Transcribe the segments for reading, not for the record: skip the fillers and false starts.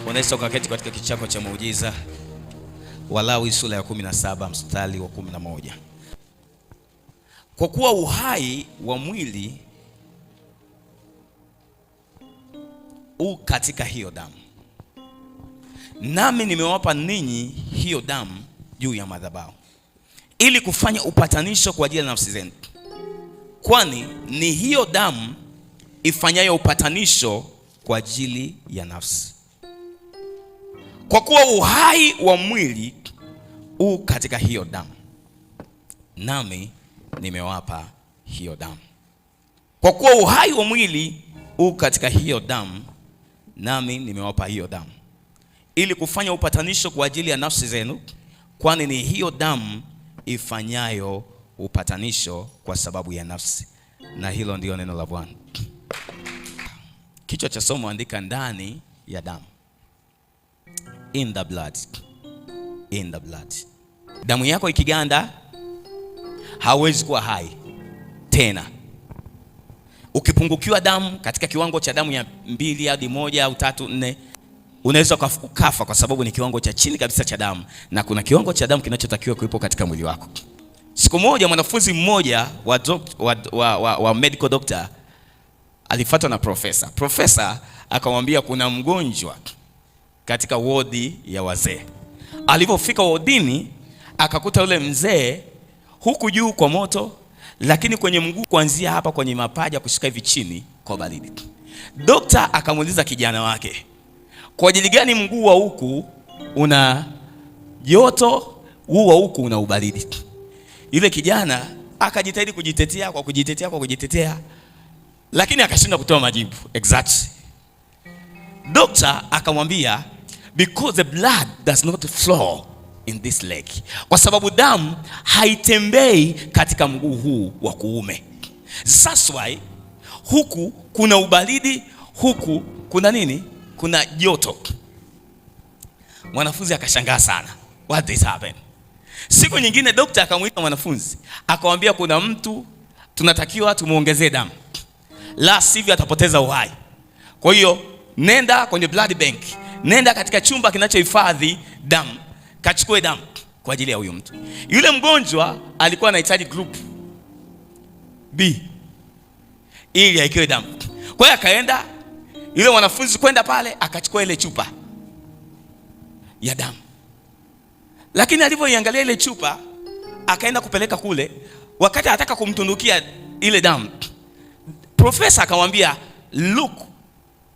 Unaweza ukaketi katika kiti chako cha muujiza. Walawi sura ya 17 mstari wa 11. Kwa kuwa uhai wa mwili katika hiyo damu, nami nimewapa ninyi hiyo damu juu ya madhabahu, ili kufanya upatanisho kwa ajili ya nafsi zenu, kwani ni hiyo damu ifanyayo upatanisho kwa ajili ya nafsi. Kwa kuwa uhai wa mwili katika hiyo damu, nami nimewapa hiyo damu. Kwa kuwa uhai wa mwili katika hiyo damu, nami nimewapa hiyo damu, ili kufanya upatanisho kwa ajili ya nafsi zenu, kwani ni hiyo damu ifanyayo upatanisho kwa sababu ya nafsi. Na hilo ndio neno la Bwana. Kichwa cha somo andika ndani ya damu. In the blood. In the blood. Damu yako ikiganda hauwezi kuwa hai tena. Ukipungukiwa damu katika kiwango cha damu ya 2 hadi 1 au 3 4, unaweza ukafa kwa sababu ni kiwango cha chini kabisa cha damu, na kuna kiwango cha damu kinachotakiwa kuwepo katika mwili wako. Siku moja mwanafunzi mmoja wa medical doctor alifuatwa na profesa. Profesa akamwambia kuna mgonjwa katika wodi ya wazee. Alipofika wodini akakuta yule mzee huku juu kwa moto, lakini kwenye mguu kuanzia hapa kwenye mapaja kushika hivi chini kwa baridi. Dokta akamuuliza kijana wake, kwa ajili gani mguu wa huku una joto, huu wa huku una ubaridi? Yule kijana akajitahidi kujitetea, lakini akashindwa kutoa majibu exactly. Dokta akamwambia, because the blood does not flow in this leg, kwa sababu damu haitembei katika mguu huu wa kuume. That's why huku kuna ubaridi, huku kuna nini? Kuna joto. Mwanafunzi akashangaa sana, what is happening? Siku nyingine dokta akamwita mwanafunzi akamwambia, kuna mtu tunatakiwa tumuongezee damu, la sivyo atapoteza uhai. Kwa hiyo nenda kwenye blood bank, nenda katika chumba kinachohifadhi damu, kachukue damu kwa ajili ya huyo mtu. Yule mgonjwa alikuwa anahitaji group B ili aikiwe damu. Kwa hiyo akaenda yule mwanafunzi kwenda pale akachukua ile chupa ya damu, lakini alipoiangalia ile chupa akaenda kupeleka kule, wakati anataka kumtundukia ile damu, profesa akamwambia, look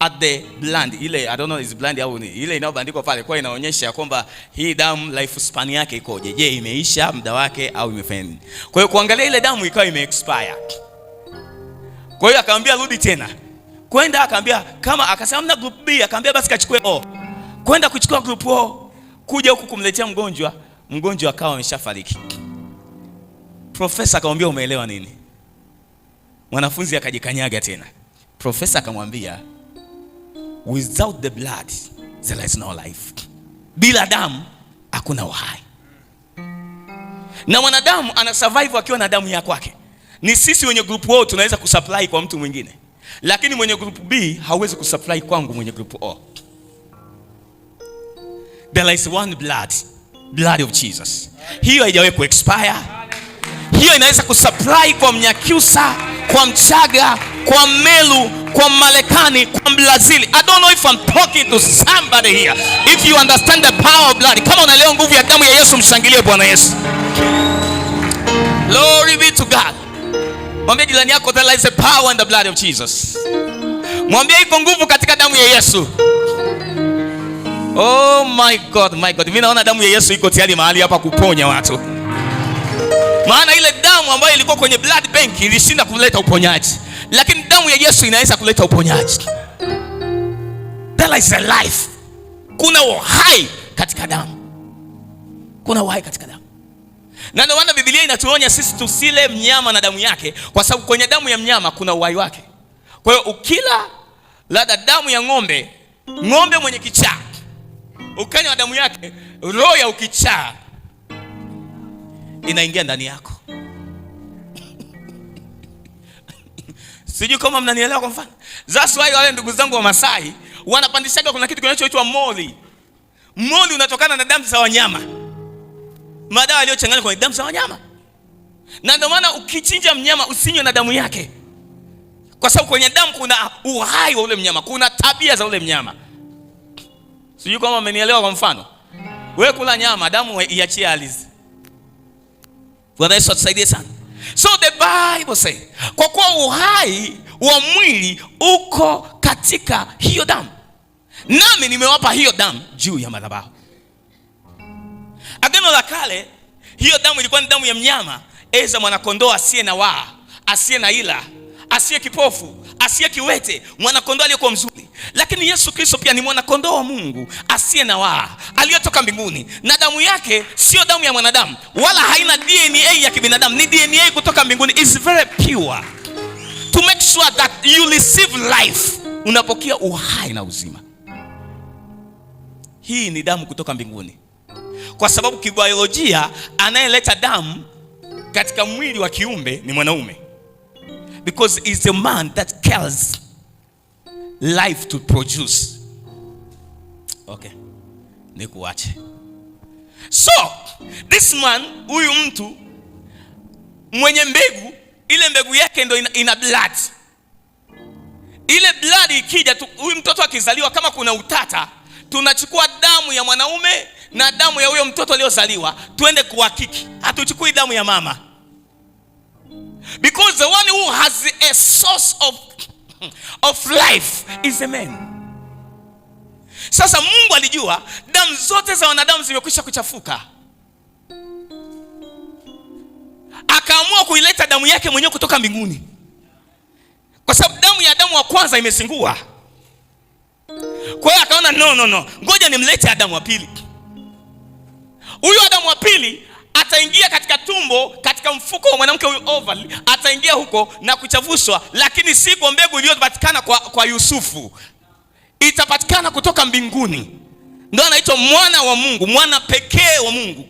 at the blood. Ile I don't know is blood au ni ile inayobandikwa pale, kwa inaonyesha kwamba hii damu life span yake ikoje. Je, imeisha muda wake au imefanya nini? Kwa hiyo kuangalia ile damu ikawa ime-expire. Kwa hiyo akamwambia rudi tena. Kwenda akamwambia kama, akasema mna group B, akamwambia basi kachukue O. Kwenda kuchukua group O, kuja huku kumletea mgonjwa akawa ameshafariki. Profesa akamwambia umeelewa nini? Mwanafunzi akajikanyaga tena. Profesa akamwambia, without the blood there is no life. Bila damu hakuna uhai. Na mwanadamu ana survive akiwa na damu ya kwake. Ni sisi wenye group O tunaweza kusupply kwa mtu mwingine, lakini mwenye group B hawezi kusupply kwangu mwenye group O. There is one blood of Jesus. Hiyo haijawahi kuexpire. Hiyo inaweza kusupply kwa Mnyakyusa, kwa Mchaga, kwa Melu, kwa Marekani, kwa Brazil. I don't know if I'm talking to somebody here. If you understand the power of blood, kama unaelewa nguvu ya damu ya Yesu, mshangilie Bwana Yesu. Glory be to God. Mwambie jirani yako, there is a power in the blood of Jesus. Mwambie iko nguvu katika damu ya Yesu. Oh my God, my God. Mimi naona damu ya Yesu iko tayari mahali hapa kuponya watu. Maana ile damu ambayo ilikuwa kwenye blood bank ilishinda kuleta uponyaji, lakini damu ya Yesu inaweza kuleta uponyaji. There is a life. Kuna uhai katika damu. Kuna uhai katika damu. Na ndio maana Biblia inatuonya sisi tusile mnyama na damu yake, kwa sababu kwenye damu ya mnyama kuna uhai wake. Kwa hiyo ukila labda damu ya ng'ombe mwenye kichaa, ukanywa damu yake, roho ya ukichaa inaingia ndani yako. Sijui kama mnanielewa kwa mfano. That's why wale ndugu zangu wa Masai wanapandishaga kuna kitu kinachoitwa moli. Moli unatokana na damu za wanyama, madawa yaliyochanganywa kwenye damu za wanyama. Na ndio maana ukichinja mnyama usinywe na damu yake, kwa sababu kwenye damu kuna uhai wa ule mnyama, kuna tabia za ule mnyama. Sijui kama umenielewa. Kwa mfano, wewe kula nyama, damu iachie alizi. Bwana Yesu atusaidie sana. So the Bible say, kwa kuwa uhai wa mwili uko katika hiyo damu, nami nimewapa hiyo damu juu ya madhabahu. Agano la Kale, hiyo damu ilikuwa ni damu ya mnyama, eza mwanakondoo asiye na waa, asiye na ila, asiye kipofu, asiye kiwete, mwanakondoo aliyekuwa mzuri. Lakini Yesu Kristo pia ni mwanakondoo wa Mungu asiye na waa, aliyotoka mbinguni, na damu yake sio damu ya mwanadamu, wala haina DNA ya kibinadamu, ni DNA kutoka mbinguni. Is very pure to make sure that you receive life, unapokea uhai na uzima. Hii ni damu kutoka mbinguni, kwa sababu kibiolojia anayeleta damu katika mwili wa kiumbe ni mwanaume, because it's the man that kills life to produce. Okay, nikuache. So this man, huyu mtu mwenye mbegu, ile mbegu yake ndio ina blood. Ile blood ikija, huyu mtoto akizaliwa, kama kuna utata, tunachukua damu ya mwanaume na damu ya huyo mtoto aliyozaliwa tuende kuhakiki. Hatuchukui damu ya mama, because the one who has a source of life is a man. Sasa Mungu alijua damu zote za wanadamu zimekwisha kuchafuka, akaamua kuileta damu yake mwenyewe kutoka mbinguni, kwa sababu damu ya Adamu wa kwanza imesingua. Kwa hiyo akaona no, ngoja nimlete Adamu wa pili. Huyu Adamu wa pili ataingia katika tumbo, katika mfuko wa mwanamke huyu ovary, ataingia huko na kuchafushwa, lakini si kwa mbegu iliyopatikana kwa Yusufu, itapatikana kutoka mbinguni. Ndio anaitwa mwana wa Mungu, mwana pekee wa Mungu.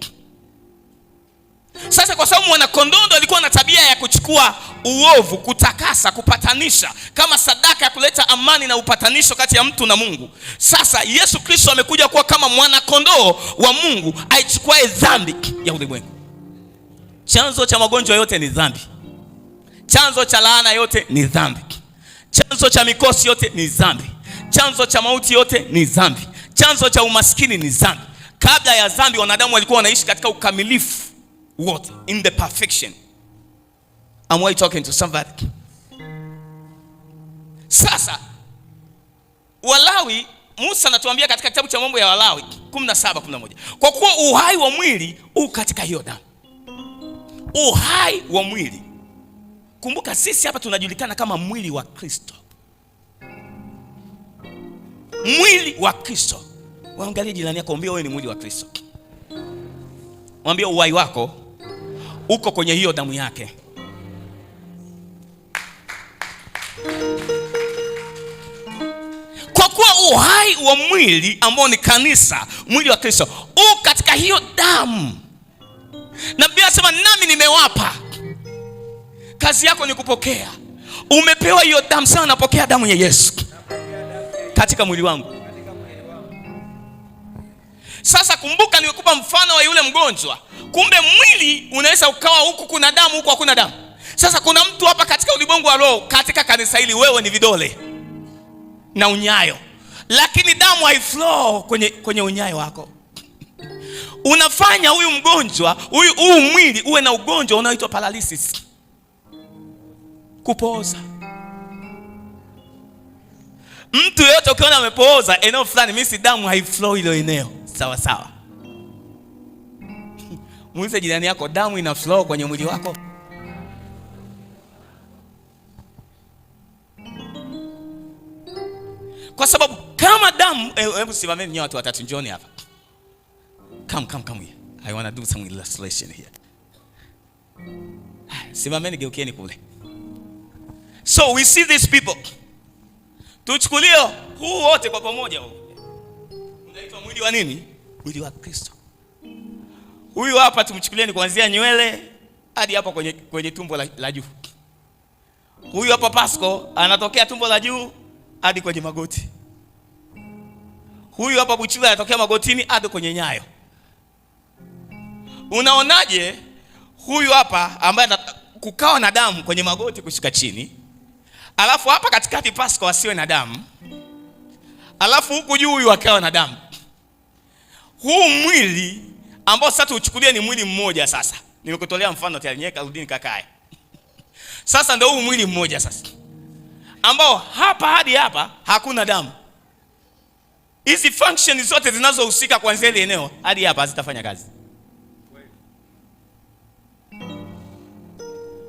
Sasa kwa sababu mwana kondoo alikuwa na tabia ya kuchukua uovu, kutakasa, kupatanisha, kama sadaka ya kuleta amani na upatanisho kati ya mtu na Mungu. Sasa Yesu Kristo amekuja kuwa kama mwana kondoo wa Mungu, aichukue dhambi ya ulimwengu. Chanzo cha magonjwa yote ni dhambi. Chanzo cha laana yote ni dhambi. Chanzo cha mikosi yote ni dhambi. Chanzo cha mauti yote ni dhambi. Chanzo cha umaskini ni dhambi. Kabla ya dhambi, wanadamu walikuwa wanaishi katika ukamilifu wote, in the perfection. Am I talking to somebody? Sasa Walawi, Musa anatuambia katika kitabu cha mambo ya Walawi 17:11, kwa kuwa uhai wa mwili u katika hiyo damu. Uhai wa mwili. Kumbuka sisi hapa tunajulikana kama mwili wa Kristo. Mwili wa Kristo. Waangalie jirani yako, mwambie wewe ni mwili wa Kristo. Mwambie uhai wako uko kwenye hiyo damu yake. Kwa kuwa uhai wa mwili ambao ni kanisa, mwili wa Kristo, uko katika hiyo damu. Na Biblia inasema nami nimewapa. Kazi yako ni kupokea. Umepewa hiyo damu, sana napokea damu ya Yesu katika mwili wangu. Sasa kumbuka, nimekupa mfano wa yule mgonjwa. Kumbe mwili unaweza ukawa huku kuna damu, huku hakuna damu. Sasa kuna mtu hapa katika ulimwengu wa roho, katika kanisa hili, wewe ni vidole na unyayo, lakini damu haiflow kwenye unyayo wako. Unafanya huyu mgonjwa, huyu mwili uwe na ugonjwa unaoitwa paralysis, kupooza. Mtu yeyote ukiona amepooza eneo fulani, mimi si damu haiflow ile eneo, sawa sawa. Muulize jirani yako, damu ina flow kwenye mwili wako? Kwa sababu kama damu, hebu simameni nyote watu watatu, njoni hapa. Come here. I want to do some illustration here. Simameni, geukieni kule. So we see these people. Tuchukulie huu wote kwa pamoja huu. Unaitwa mwili wa nini? Mwili wa Kristo. Huyu hapa tumchukulieni kuanzia nywele hadi hapa kwenye tumbo la juu. Huyu hapa Pasco anatokea tumbo la juu hadi kwenye magoti. Huyu hapa Buchula anatokea magotini hadi kwenye nyayo. Unaonaje huyu hapa ambaye kukawa na damu kwenye magoti kushuka chini, alafu hapa katikati Pasco asiwe na damu, alafu huku juu huyu akawa na damu. Huu mwili ambao sasa tuuchukulie ni mwili mmoja sasa. Nimekutolea mfano tayari, nyeka rudini kakae. Sasa ndio huu mwili mmoja sasa, ambao hapa hadi hapa hakuna damu. Hizi function zote zinazohusika kuanzia ile eneo hadi hapa hazitafanya kazi.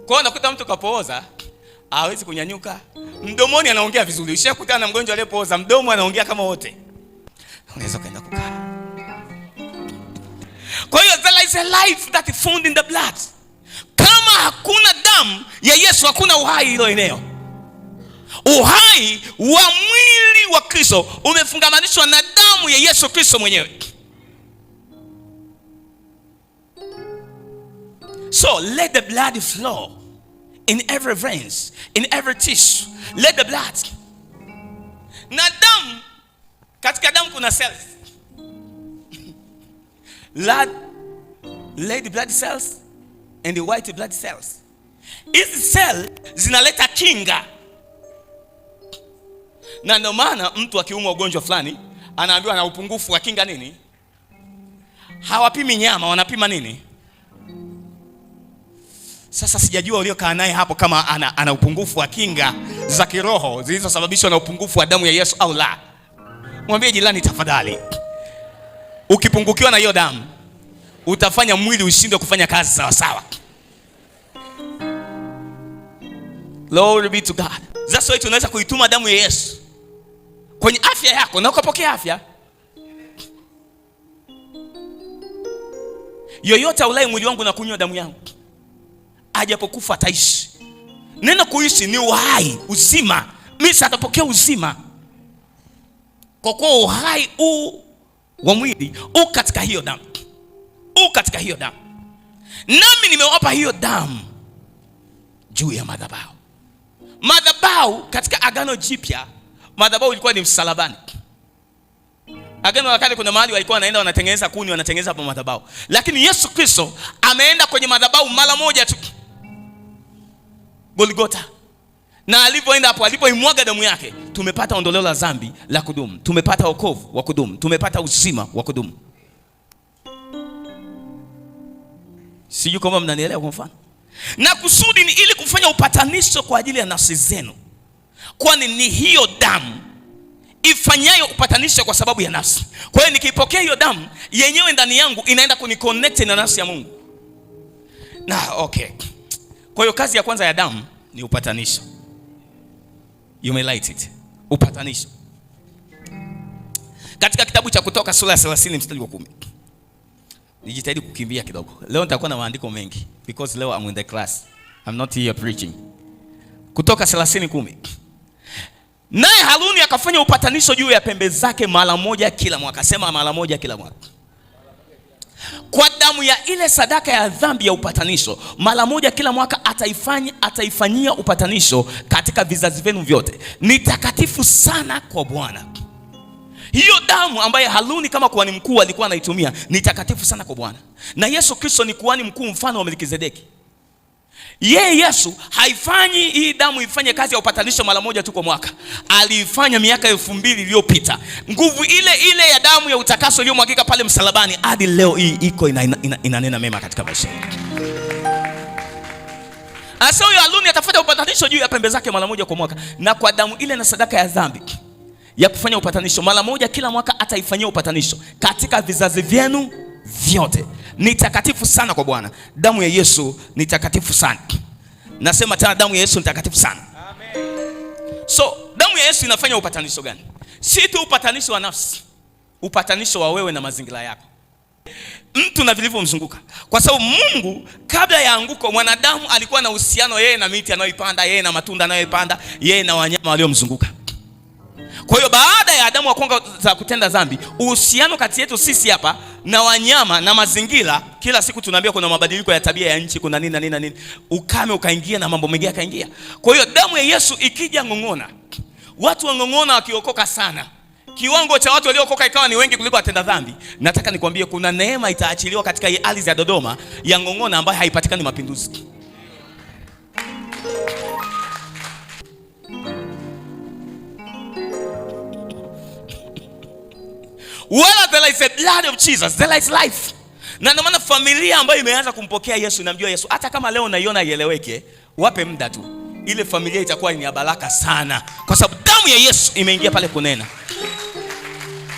Kwa hiyo nakuta mtu kapooza, hawezi kunyanyuka. Mdomoni anaongea vizuri. Ushakutana na mgonjwa aliyepooza, mdomo anaongea kama wote. Unaweza kaenda kukaa. Kwa hiyo there is a life that is found in the blood. Kama hakuna damu ya Yesu hakuna uhai hilo eneo. Uhai wa mwili wa Kristo umefungamanishwa na damu ya Yesu Kristo mwenyewe. So let the blood flow in every veins, in every tissue. Let the blood. Na damu, katika damu kuna cells. Let the blood cells and the white blood cells. Hizi cell zinaleta kinga. Na ndio maana mtu akiumwa ugonjwa fulani anaambiwa ana upungufu wa kinga nini? Hawapimi nyama, wanapima nini? Sasa sijajua uliokaa naye hapo kama ana upungufu wa kinga za kiroho zilizosababishwa na upungufu wa damu ya Yesu au la. Mwambie jirani tafadhali, ukipungukiwa na hiyo damu utafanya mwili ushindwe kufanya kazi sawa sawa. Glory be to God. That's why tunaweza kuituma damu ya Yesu kwenye afya yako na ukapokea afya. Yoyote ulai mwili wangu na kunywa damu yangu, ajapokufa ataishi. Neno kuishi ni uhai, uzima. Mimi atapokea uzima. Kwa kuwa uhai wa mwili katika hiyo damu. Katika hiyo damu. Nami nimewapa hiyo damu juu ya madhabahu. Madhabahu katika Agano Jipya, madhabahu ilikuwa ni msalabani. Agano la Kale kuna mahali walikuwa wanaenda wanatengeneza kuni, wanatengeneza hapo madhabahu. Lakini Yesu Kristo ameenda kwenye madhabahu mara moja tu, Golgotha. Na alipoenda hapo, alipoimwaga damu yake, tumepata ondoleo la dhambi la kudumu. Tumepata wokovu wa kudumu. Tumepata uzima wa kudumu. Sijui kama mnanielewa kwa mfano. Na kusudi ni ili kufanya upatanisho kwa ajili ya nafsi zenu. Kwani ni hiyo damu ifanyayo upatanisho kwa sababu ya nafsi. Kwa hiyo nikipokea hiyo damu yenyewe ndani yangu inaenda kuniconnect na nafsi ya Mungu. Na okay. Kwa hiyo kazi ya kwanza ya damu ni upatanisho. You may light it. Upatanisho. Katika kitabu cha Kutoka sura ya 30 mstari wa 10. Nijitahidi kukimbia kidogo. Leo nitakuwa na maandiko mengi because leo I'm in the class. I'm not here preaching. Kutoka 30:10. Naye Haruni akafanya upatanisho juu ya pembe zake mara moja kila mwaka. Sema mara moja kila mwaka. Kwa damu ya ile sadaka ya dhambi ya upatanisho, mara moja kila mwaka ataifanyia upatanisho katika vizazi vyenu vyote. Ni takatifu sana kwa Bwana. Hiyo damu ambaye Haruni kama kuhani mkuu alikuwa anaitumia ni takatifu sana kwa Bwana. Na Yesu Kristo ni kuhani mkuu mfano wa Melkizedeki. Yeye Yesu haifanyi hii damu ifanye kazi ya upatanisho mara moja tu kwa mwaka. Aliifanya miaka 2000 iliyopita. Nguvu ile ile ya damu ya utakaso iliyomwagika pale msalabani hadi leo hii iko inanena mema katika maisha yetu. Asa huyo Haruni atafanya upatanisho juu ya pembe zake mara moja kwa mwaka, na kwa damu ile na sadaka ya dhambi ya kufanya upatanisho mara moja kila mwaka ataifanyia upatanisho katika vizazi vyenu vyote. Ni takatifu sana kwa Bwana. Damu ya Yesu ni takatifu sana. Nasema tena, damu ya Yesu ni takatifu sana. Amen. So, damu ya Yesu inafanya upatanisho gani? Si tu upatanisho wa nafsi, upatanisho wa wewe na mazingira yako, mtu na vilivyomzunguka. Kwa sababu Mungu kabla ya anguko, mwanadamu alikuwa na uhusiano yeye na miti anayoipanda, yeye na matunda anayoipanda, yeye na wanyama waliomzunguka. Kwa hiyo baada ya Adamu wa kwanza kutenda dhambi, uhusiano kati yetu sisi hapa na wanyama na mazingira, kila siku tunaambia kuna mabadiliko ya tabia ya nchi, kuna nini, ukame ukaingia na mambo mengi yakaingia. Kwa hiyo damu ya Yesu ikija ngong'ona, watu wangong'ona wakiokoka sana, kiwango cha watu waliokoka ikawa ni wengi kuliko watenda dhambi, nataka nikwambie kuna neema itaachiliwa katika hii ardhi ya Dodoma ya Ngong'ona ambayo haipatikani mapinduzi. Where there is a blood of Jesus, there is life. Na ndio maana familia ambayo imeanza kumpokea Yesu, inamjua Yesu, hata kama leo naiona ieleweke, wape muda tu, ile familia itakuwa ni ya baraka sana, kwa sababu damu ya Yesu imeingia pale kunena.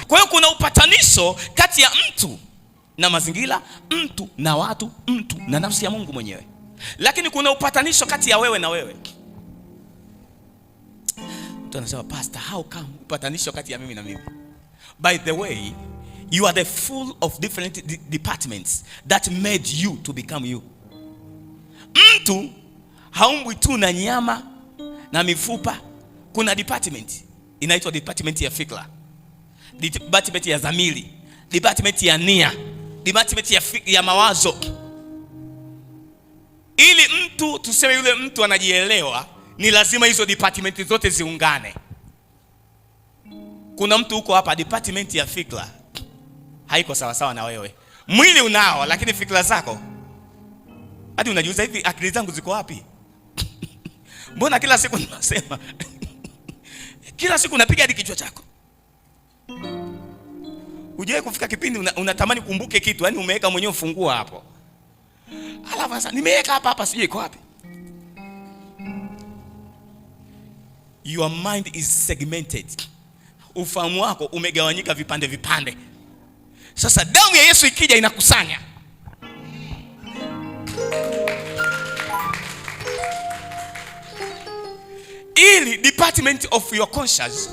Kwa hiyo kuna upatanisho kati ya mtu na mazingira, mtu na watu, mtu na nafsi ya Mungu mwenyewe. Lakini kuna upatanisho kati ya wewe na wewe. Mtu anasema, pastor, how come upatanisho kati ya mimi na mimi? By the way, you are the full of different departments that made you to become you. Mtu haumbwi tu na nyama na mifupa. Kuna department inaitwa department ya fikra, department ya dhamiri, department ya nia, department ya mawazo. Ili mtu tuseme yule mtu anajielewa, ni lazima hizo department zote ziungane. Kuna mtu huko hapa department ya fikra haiko sawa sawa na wewe. Mwili unao, lakini fikra zako, hadi unajiuliza, hivi akili zangu ziko wapi? Mbona kila siku ninasema kila siku unapiga hadi kichwa chako. Uje kufika kipindi unatamani kumbuke kitu, yani umeweka mwenyewe ufunguo hapo. Alafu sasa nimeweka hapa sije iko wapi? Your mind is segmented. Ufahamu wako umegawanyika vipande vipande. Sasa damu ya Yesu ikija inakusanya. Ili department of your conscience,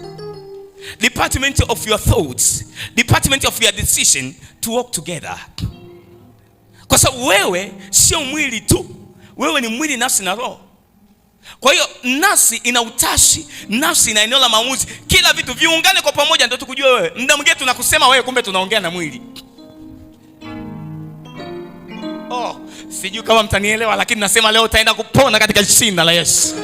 department of your thoughts, department of your decision to work together. Kwa sababu wewe sio mwili tu, wewe ni mwili, nafsi na roho. Kwa hiyo nafsi ina utashi, nafsi ina eneo la maamuzi, kila vitu viungane kwa pamoja ndio tukujue wewe. Muda mwingine tunakusema wewe, kumbe tunaongea na mwili. Sijui kama mtanielewa, lakini nasema leo utaenda kupona katika jina la Yesu.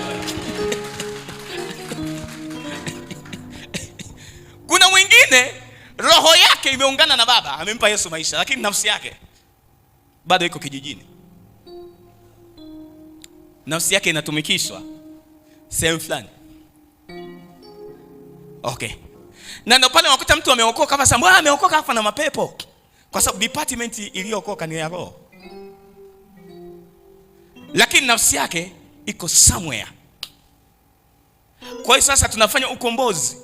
Kuna mwingine roho yake imeungana na Baba, amempa Yesu maisha, lakini nafsi yake bado iko kijijini. Nafsi yake inatumikishwa sehemu fulani. Okay. Na ndio pale unakuta mtu ameokoka kama sasa, ameokoka hapa na mapepo. Kwa sababu department iliyookoka ni ya roho. Lakini nafsi yake iko somewhere. Kwa hiyo sasa tunafanya ukombozi.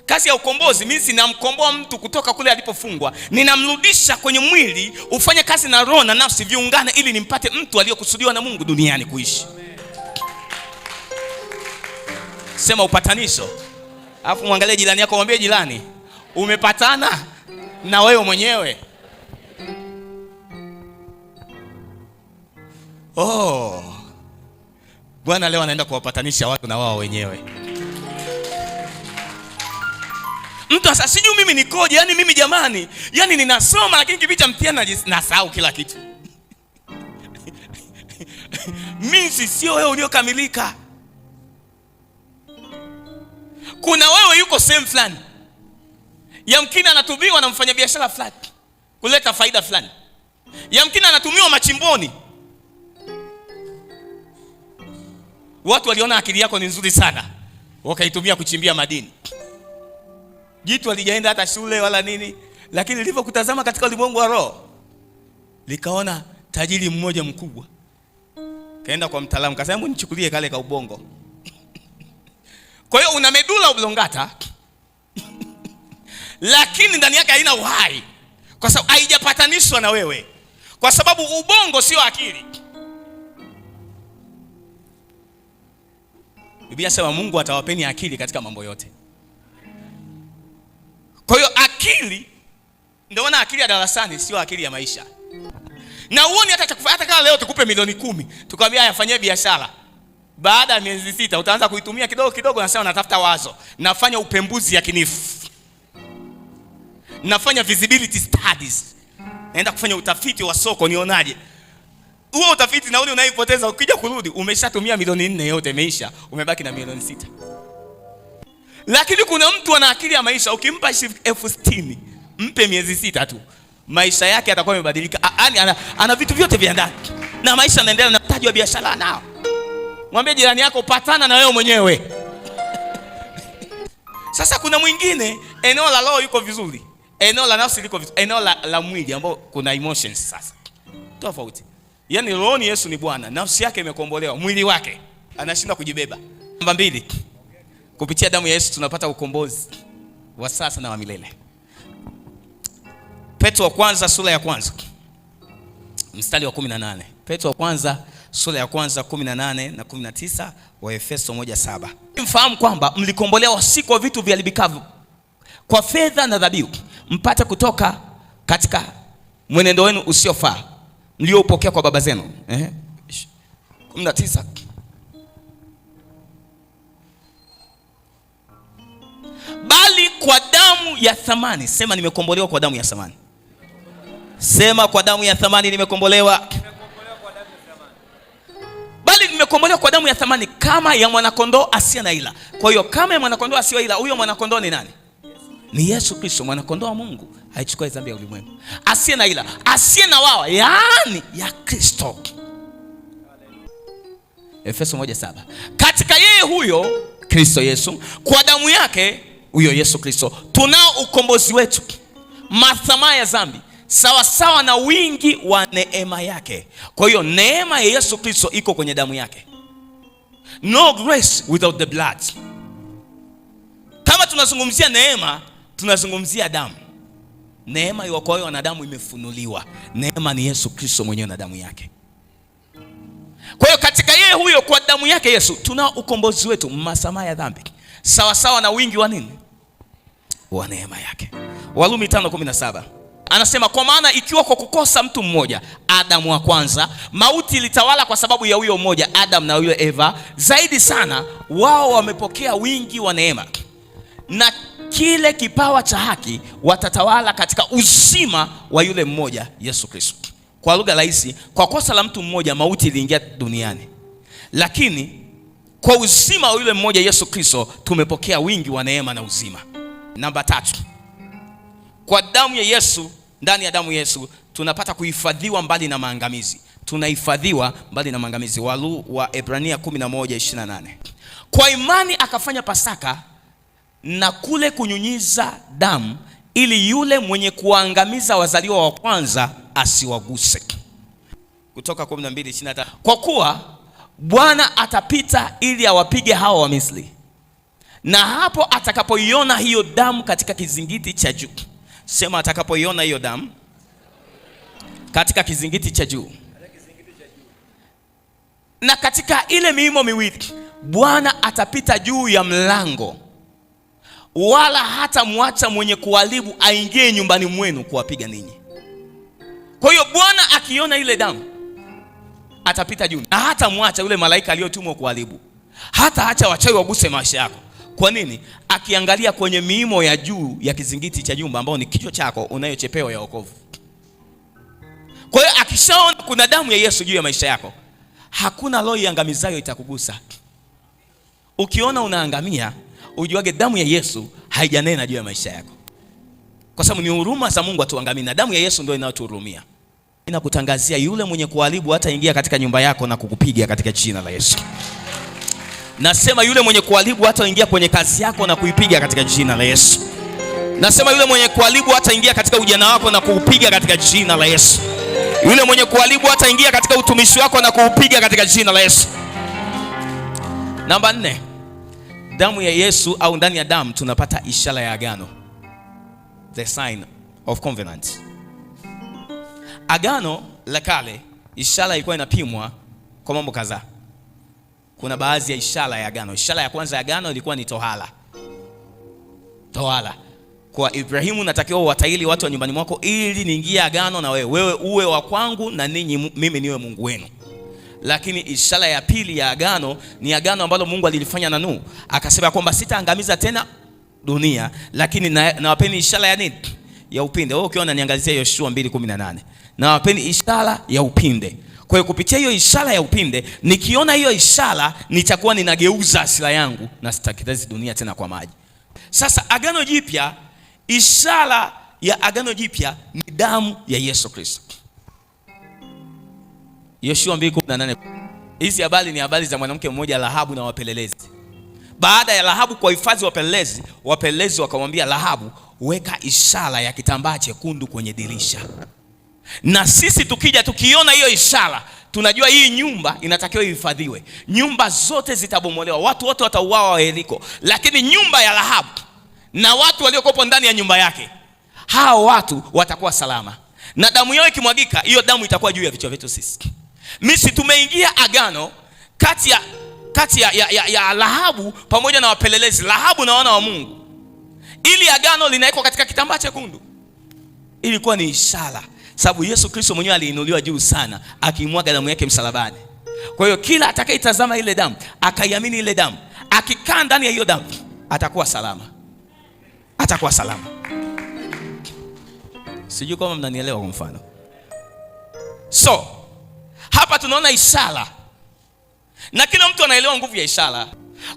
Kazi ya ukombozi, mimi sinamkomboa mtu kutoka kule alipofungwa, ninamrudisha kwenye mwili ufanye kazi na roho na nafsi viungane, ili nimpate mtu aliyokusudiwa na Mungu duniani kuishi. Sema upatanisho. Alafu muangalie jirani yako, mwambie jirani, umepatana na wewe mwenyewe. Bwana leo anaenda kuwapatanisha watu na wao wenyewe. Mtu sasa sijui mimi nikoje, yani mimi jamani, yani ninasoma lakini kipita mtihani nasahau kila kitu. Mimi sio wewe uliokamilika. Kuna wewe yuko sehemu fulani, yamkini anatumiwa na mfanyabiashara fulani kuleta faida fulani, yamkini anatumiwa machimboni. Watu waliona akili yako ni nzuri sana, wakaitumia kuchimbia madini. Jitu alijaenda hata shule wala nini, lakini lilipokutazama katika ulimwengu wa roho, likaona tajiri mmoja mkubwa. Kaenda kwa mtaalamu, kasema nichukulie kale ka ubongo. Kwa hiyo una medula oblongata lakini ndani yake haina uhai, kwa sababu haijapatanishwa na wewe, kwa sababu ubongo sio akili. Biblia inasema Mungu atawapeni akili katika mambo yote. Kwa hiyo akili, ndio maana akili ya darasani sio akili ya maisha. Na uone hata kama leo tukupe milioni 10, tukwambia yafanyie biashara. Baada ya miezi 6 utaanza kuitumia kidogo kidogo, nasema natafuta wazo, nafanya upembuzi yakinifu, nafanya visibility studies, naenda kufanya utafiti wa soko nionaje. Huo utafiti na ule unaipoteza, ukija kurudi umeshatumia milioni 4 yote imeisha, umebaki na milioni 6. Lakini kuna mtu ana akili ya maisha, ukimpa 60,000 mpe miezi 6 tu, maisha yake atakuwa yamebadilika. Ana vitu vyote vya ndani na maisha yanaendelea, na mtaji wa biashara nao. Mwambie jirani yako, patana na wewe mwenyewe. Sasa kuna mwingine eneo la roho yuko vizuri, eneo la nafsi liko vizuri, eneo la mwili ambao kuna emotions sasa tofauti. Yaani rohoni Yesu ni Bwana, nafsi yake imekombolewa, mwili wake anashindwa kujibeba. Namba 2, kupitia damu ya Yesu tunapata ukombozi wa sasa na wa milele. Petro wa kwanza sura ya kwanza mstari wa 18. Petro wa kwanza sura ya kwanza 18 na 19, wa Efeso 1:7. Mfahamu kwamba mlikombolewa si kwa vitu viharibikavyo, kwa fedha na dhabihu, mpate kutoka katika mwenendo wenu usiofaa mlioupokea kwa baba zenu. 19. Bali kwa damu ya thamani. Sema nimekombolewa kwa damu ya thamani. Sema kwa damu ya thamani nimekombolewa. Bali nimekombolewa kwa damu ya thamani, kama ya mwanakondoo asiye na ila. Kwa hiyo kama ya mwanakondoo asiye na ila, huyo mwanakondoo ni nani? Ni Yesu Kristo, mwanakondoo wa Mungu, haichukua dhambi ya ulimwengu. Asiye na ila, asiye na wawa, yaani ya Kristo. Efeso 1:7. Katika yeye huyo Kristo Yesu, kwa damu yake huyo Yesu Kristo, tunao ukombozi wetu, masamaha ya dhambi, sawa sawa na wingi wa neema yake. Kwa hiyo neema ya Yesu Kristo iko kwenye damu yake. No grace without the blood. Kama tunazungumzia neema, tunazungumzia damu. Neema iokoayo wanadamu imefunuliwa. Neema ni Yesu Kristo mwenyewe na damu yake. Kwa hiyo katika yeye huyo, kwa damu yake Yesu, tunao ukombozi wetu, masamaha ya dhambi, sawa sawa na wingi wa nini? Wa neema yake. Warumi 5:17. Anasema, kwa maana ikiwa kwa kukosa mtu mmoja, Adamu wa kwanza, mauti ilitawala kwa sababu ya huyo mmoja Adam na yule Eva, zaidi sana wao wamepokea wingi wa neema na kile kipawa cha haki watatawala katika uzima wa yule mmoja Yesu Kristo. Kwa lugha rahisi, kwa kosa la mtu mmoja mauti iliingia duniani, lakini kwa uzima wa yule mmoja Yesu Kristo tumepokea wingi wa neema na uzima. Namba 3, kwa damu ya Yesu, ndani ya damu ya Yesu tunapata kuhifadhiwa mbali na maangamizi. Tunahifadhiwa mbali na maangamizi. Waebrania 11:28. Kwa imani akafanya Pasaka na kule kunyunyiza damu, ili yule mwenye kuangamiza wazaliwa wa kwanza asiwaguse. Kutoka 12:25. Kwa kuwa Bwana atapita ili awapige hao wa Misri, na hapo atakapoiona hiyo damu katika kizingiti cha juu. Sema atakapoiona hiyo damu katika kizingiti cha juu. Na katika ile miimo miwili Bwana atapita juu ya mlango, wala hata mwacha mwenye kuharibu aingie nyumbani mwenu kuwapiga ninyi. Kwa hiyo Bwana akiona ile damu atapita juu, na hata mwacha yule malaika aliyotumwa kuharibu, hata acha wachawi waguse maisha yako. Kwa nini? Akiangalia kwenye miimo ya juu ya kizingiti cha nyumba, ambao ni kichwa chako unayochepewa ya wokovu. Kwa hiyo akishaona kuna damu ya Yesu juu ya maisha yako, hakuna roho iangamizayo itakugusa. Ukiona unaangamia, ujuage damu ya Yesu haijanena juu ya maisha yako, kwa sababu ni huruma za Mungu atuangamie, na damu ya Yesu ndio inayotuhurumia. Ninakutangazia, yule mwenye kuharibu hata ingia katika nyumba yako na kukupiga katika jina la Yesu. Nasema yule mwenye kuharibu hata ingia kwenye kazi yako na kuipiga katika jina la Yesu. Nasema yule mwenye kuharibu hata ingia katika ujana wako na kuupiga katika jina la Yesu. Yule mwenye kuharibu hata ingia katika utumishi wako na kuupiga katika jina la Yesu. Namba 4, damu ya Yesu, au ndani ya damu tunapata ishara ya agano, the sign of covenant. Agano la kale, ishara ilikuwa inapimwa kwa mambo kadhaa. Kuna baadhi ya ishara ya agano. Ishara ya kwanza ya agano ilikuwa ni tohara. Tohara. Kwa Ibrahimu, natakiwa watahiri watu wa nyumbani mwako ili niingie agano na wewe. Wewe uwe wa kwangu na ninyi mimi niwe Mungu wenu. Lakini ishara ya pili ya agano ni agano ambalo Mungu alilifanya na Nuhu. Akasema kwamba sitaangamiza tena dunia, lakini nawapeni ishara ya nini? Ya upinde. Wewe ukiona niangazia Yoshua 2:18. Nawapeni ishara ya upinde. Kwa hiyo kupitia hiyo ishara ya upinde, nikiona hiyo ishara nitakuwa ninageuza hasira yangu na sitakitazi dunia tena kwa maji. Sasa agano jipya, ishara ya agano jipya ni damu ya Yesu Kristo. Yoshua 2:18. Hizi habari ni habari za mwanamke mmoja Rahabu na wapelelezi. Baada ya Rahabu kuwahifadhi wapelelezi wakamwambia Rahabu, weka ishara ya kitambaa chekundu kwenye dirisha. Na sisi tukija tukiona hiyo ishara, tunajua hii nyumba inatakiwa ihifadhiwe. Nyumba zote zitabomolewa, watu wote watauawa wa Yeriko, lakini nyumba ya Rahabu na watu waliokuwa ndani ya nyumba yake, hao watu watakuwa salama. Na damu yao ikimwagika, hiyo damu itakuwa juu ya vichwa vyetu sisi. Mimi tumeingia agano kati ya Rahabu pamoja na wapelelezi, Rahabu na wana wa Mungu. Ili agano linawekwa katika kitambaa chekundu. Ilikuwa ni ishara, sababu Yesu Kristo mwenyewe aliinuliwa juu sana akimwaga damu yake msalabani. Kwa hiyo kila atakayetazama ile damu, akaiamini ile damu, akikaa ndani ya hiyo damu, atakuwa salama. Atakuwa salama. Sijui kama mnanielewa kwa mfano. So, hapa tunaona ishara. Na kila mtu anaelewa nguvu ya ishara.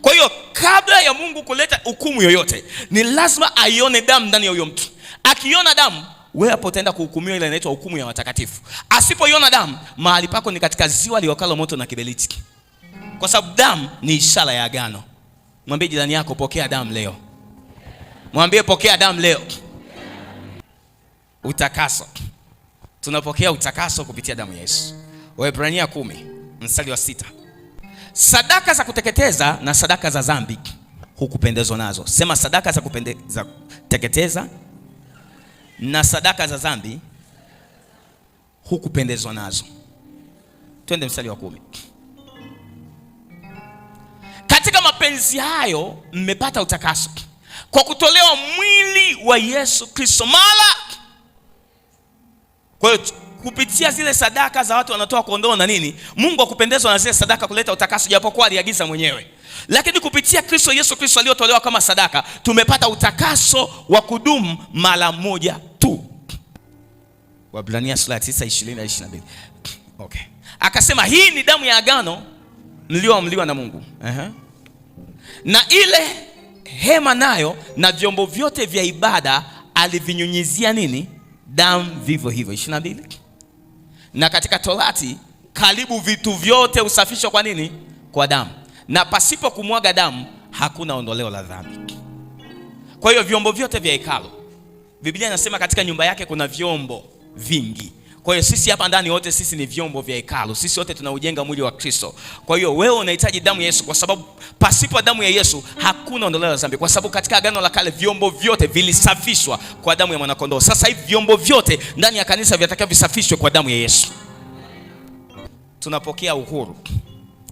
Kwa hiyo kabla ya Mungu kuleta hukumu yoyote, ni lazima aione damu ndani ya huyo mtu. Akiona damu, wewe hapo utaenda kuhukumiwa, ile inaitwa hukumu ya watakatifu. Asipoiona damu, mahali pako ni katika ziwa liwakalo moto na kiberiti. Kwa sababu damu ni ishara ya agano. Mwambie jirani yako, pokea damu leo. Mwambie pokea damu leo. Utakaso. Tunapokea utakaso kupitia damu ya Yesu. Waebrania 10:6. Sadaka za kuteketeza na sadaka za dhambi hukupendezwa nazo. Sema sadaka za kuteketeza na sadaka za dhambi hukupendezwa nazo. Twende mstari wa 10. Katika mapenzi hayo mmepata utakaso kwa kutolewa mwili wa Yesu Kristo mara. Kwa hiyo kupitia zile sadaka za watu wanatoa kondoo na nini, Mungu hakupendezwa na zile sadaka kuleta utakaso, japokuwa aliagiza mwenyewe. Lakini kupitia Kristo Yesu Kristo aliyotolewa kama sadaka, tumepata utakaso wa kudumu mara moja tu. Waebrania 9:20-22. Okay. Akasema hii ni damu ya agano mlioamliwa na Mungu. Na ile hema nayo na vyombo vyote vya ibada alivinyunyizia nini? Damu vivyo hivyo. 22. Na katika Torati karibu vitu vyote usafishwa kwa nini? Kwa damu. Na pasipo kumwaga damu hakuna ondoleo la dhambi. Kwa hiyo vyombo vyote vya hekalu, Biblia inasema katika nyumba yake kuna vyombo vingi. Kwa hiyo sisi hapa ndani wote sisi ni vyombo vya hekalu. Sisi wote tunaujenga mwili wa Kristo. Kwa hiyo wewe unahitaji damu ya Yesu, kwa sababu pasipo damu ya Yesu hakuna ondoleo la dhambi. Kwa sababu katika agano la kale vyombo vyote vilisafishwa kwa damu ya mwana kondoo. Sasa hivi vyombo vyote ndani ya kanisa vinatakiwa visafishwe kwa damu ya Yesu. Tunapokea uhuru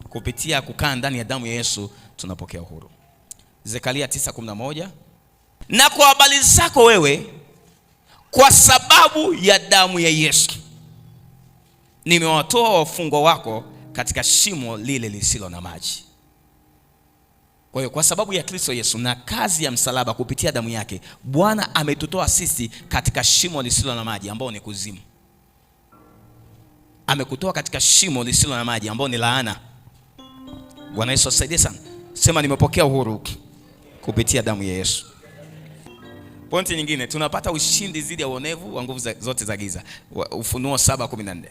kupitia kukaa ndani ya damu ya Yesu. Tunapokea uhuru. Zekaria 9:11. Na kwa habari zako wewe, kwa sababu ya damu ya Yesu nimewatoa wafungwa wako katika shimo lile lisilo na maji. Kwa hiyo kwa sababu ya Kristo Yesu na kazi ya msalaba kupitia damu yake, Bwana ametutoa sisi katika shimo lisilo na maji ambao ni kuzimu. Amekutoa katika shimo lisilo na maji ambao ni laana. Bwana Yesu asaidie sana. Sema nimepokea uhuru kupitia damu ya Yesu. Pointi nyingine, tunapata ushindi dhidi ya uonevu wa nguvu zote za giza. Ufunuo 7:14.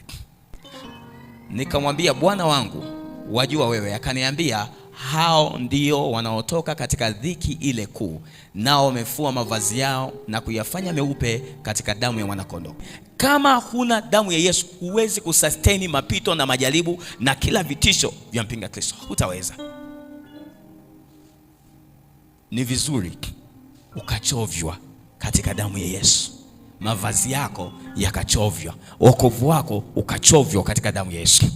Nikamwambia Bwana wangu, wajua wewe. Akaniambia hao ndio wanaotoka katika dhiki ile kuu, nao wamefua mavazi yao na kuyafanya meupe katika damu ya mwanakondoo. Kama huna damu ya Yesu, huwezi kusustain mapito na majaribu na kila vitisho vya mpinga Kristo. Hutaweza. Ni vizuri ukachovywa katika damu ya Yesu. Mavazi yako yakachovywa, wokovu wako ukachovywa katika damu ya Yesu.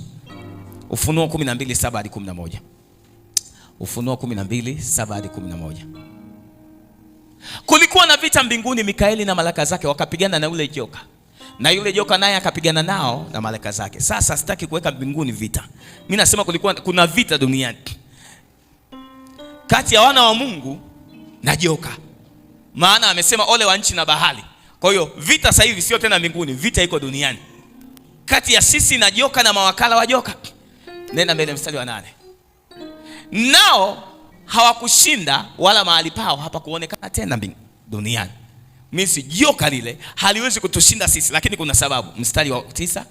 Ufunuo 12:7-11. Ufunuo 12:7-11. Kulikuwa na vita mbinguni, Mikaeli na malaika zake wakapigana na yule joka. Na yule joka naye akapigana nao na malaika zake. Sasa sitaki kuweka mbinguni vita. Mimi nasema kuna vita duniani kati ya wana wa Mungu na joka. Maana amesema ole wa nchi na bahari. Kwa hiyo vita sasa hivi sio tena mbinguni, vita iko duniani. Kati ya sisi na joka na mawakala wa joka. Nenda mbele mstari wa 8. Nao hawakushinda wala mahali pao hapa kuonekana tena duniani. Mimi joka lile haliwezi kutushinda sisi, lakini kuna sababu. Mstari wa 9,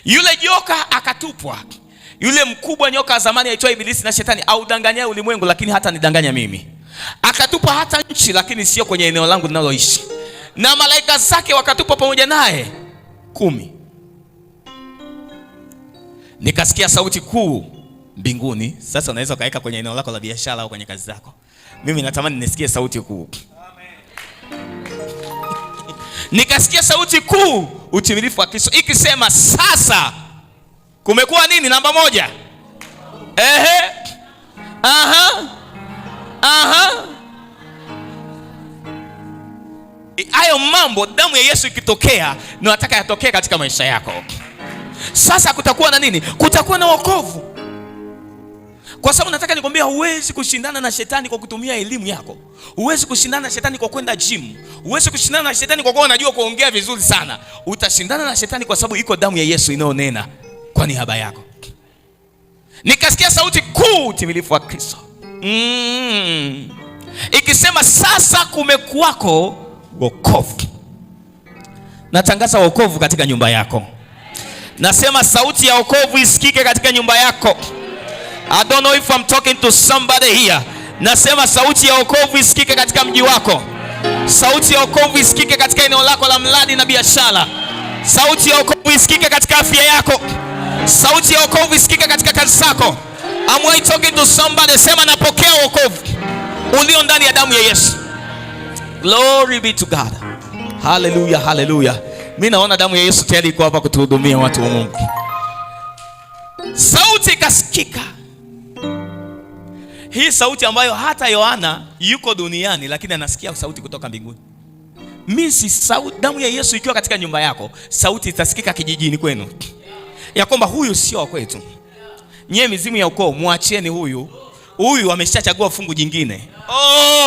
yule joka akatupwa, yule mkubwa nyoka wa zamani aitwa Ibilisi na Shetani, audanganya ulimwengu, lakini hata nidanganya mimi. Akatupwa hata nchi, lakini sio kwenye eneo langu ninaloishi, na malaika zake wakatupwa pamoja naye 10. Nikasikia sauti kuu mbinguni. Sasa unaweza ukaweka kwenye eneo lako la biashara au kwenye kazi zako. Mimi natamani nisikie sauti kuu. Nikasikia sauti kuu, utimilifu wa Kristo, ikisema sasa kumekuwa nini? Namba 1. Hayo mambo, damu ya Yesu ikitokea, na nataka yatokee katika maisha yako. Sasa kutakuwa na nini? Kutakuwa na wokovu. Kwa sababu nataka nikwambia, huwezi kushindana na shetani kwa kutumia elimu yako. Huwezi kushindana na shetani kwa kwenda gym. Huwezi kushindana na shetani kwa kuwa unajua kuongea vizuri sana. Utashindana na shetani kwa sababu iko damu ya Yesu inayonena kwa niaba yako. Nikasikia sauti kuu, utimilifu wa Kristo, ikisema sasa kumekuwako wokovu. Natangaza wokovu katika nyumba yako. Nasema sauti ya wokovu isikike katika nyumba yako. I don't know if I'm talking to somebody here. Nasema sauti ya wokovu isikike katika mji wako. Sauti ya wokovu isikike katika eneo lako la mradi na biashara. Sauti ya wokovu isikike katika afya yako. Sauti ya wokovu isikike katika kazi zako. I'm talking to somebody. Sema napokea wokovu ulio ndani ya damu ya Yesu. Glory be to God. Hallelujah, hallelujah. Mimi naona damu ya Yesu tayari iko hapa kutuhudumia watu wa Mungu. Sauti ikasikika. Hii sauti ambayo hata Yohana yuko duniani lakini anasikia sauti kutoka mbinguni. Mimi damu ya Yesu ikiwa katika nyumba yako, sauti itasikika kijijini kwenu ya kwamba huyu sio wa kwetu. Nyie mizimu ya ukoo muachieni huyu. Huyu ameshachagua fungu jingine.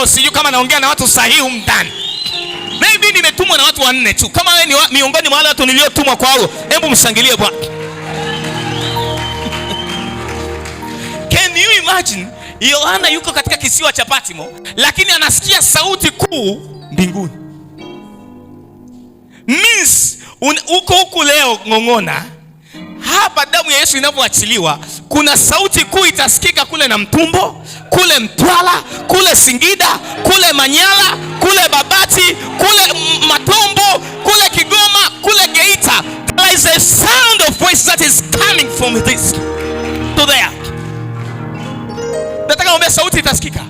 Sijui kama naongea na watu sahihi ndani. Maybe nimetumwa na watu 4 tu. Kama wewe ni miongoni mwa wale watu niliotumwa kwao, hebu mshangilie Bwana. Can you imagine? Yohana yuko katika kisiwa cha Patmo, lakini anasikia sauti kuu mbinguni. Means uko huku leo Ng'ong'ona, hapa damu ya Yesu inapoachiliwa, kuna sauti kuu itasikika kule na Mtumbo, kule Mtwara, kule Singida, kule Manyara, kule Babati, kule Matombo, kule Kigoma, kule Geita. There is a sound of voice that is coming from this to there. Nataka niombe sauti itasikika.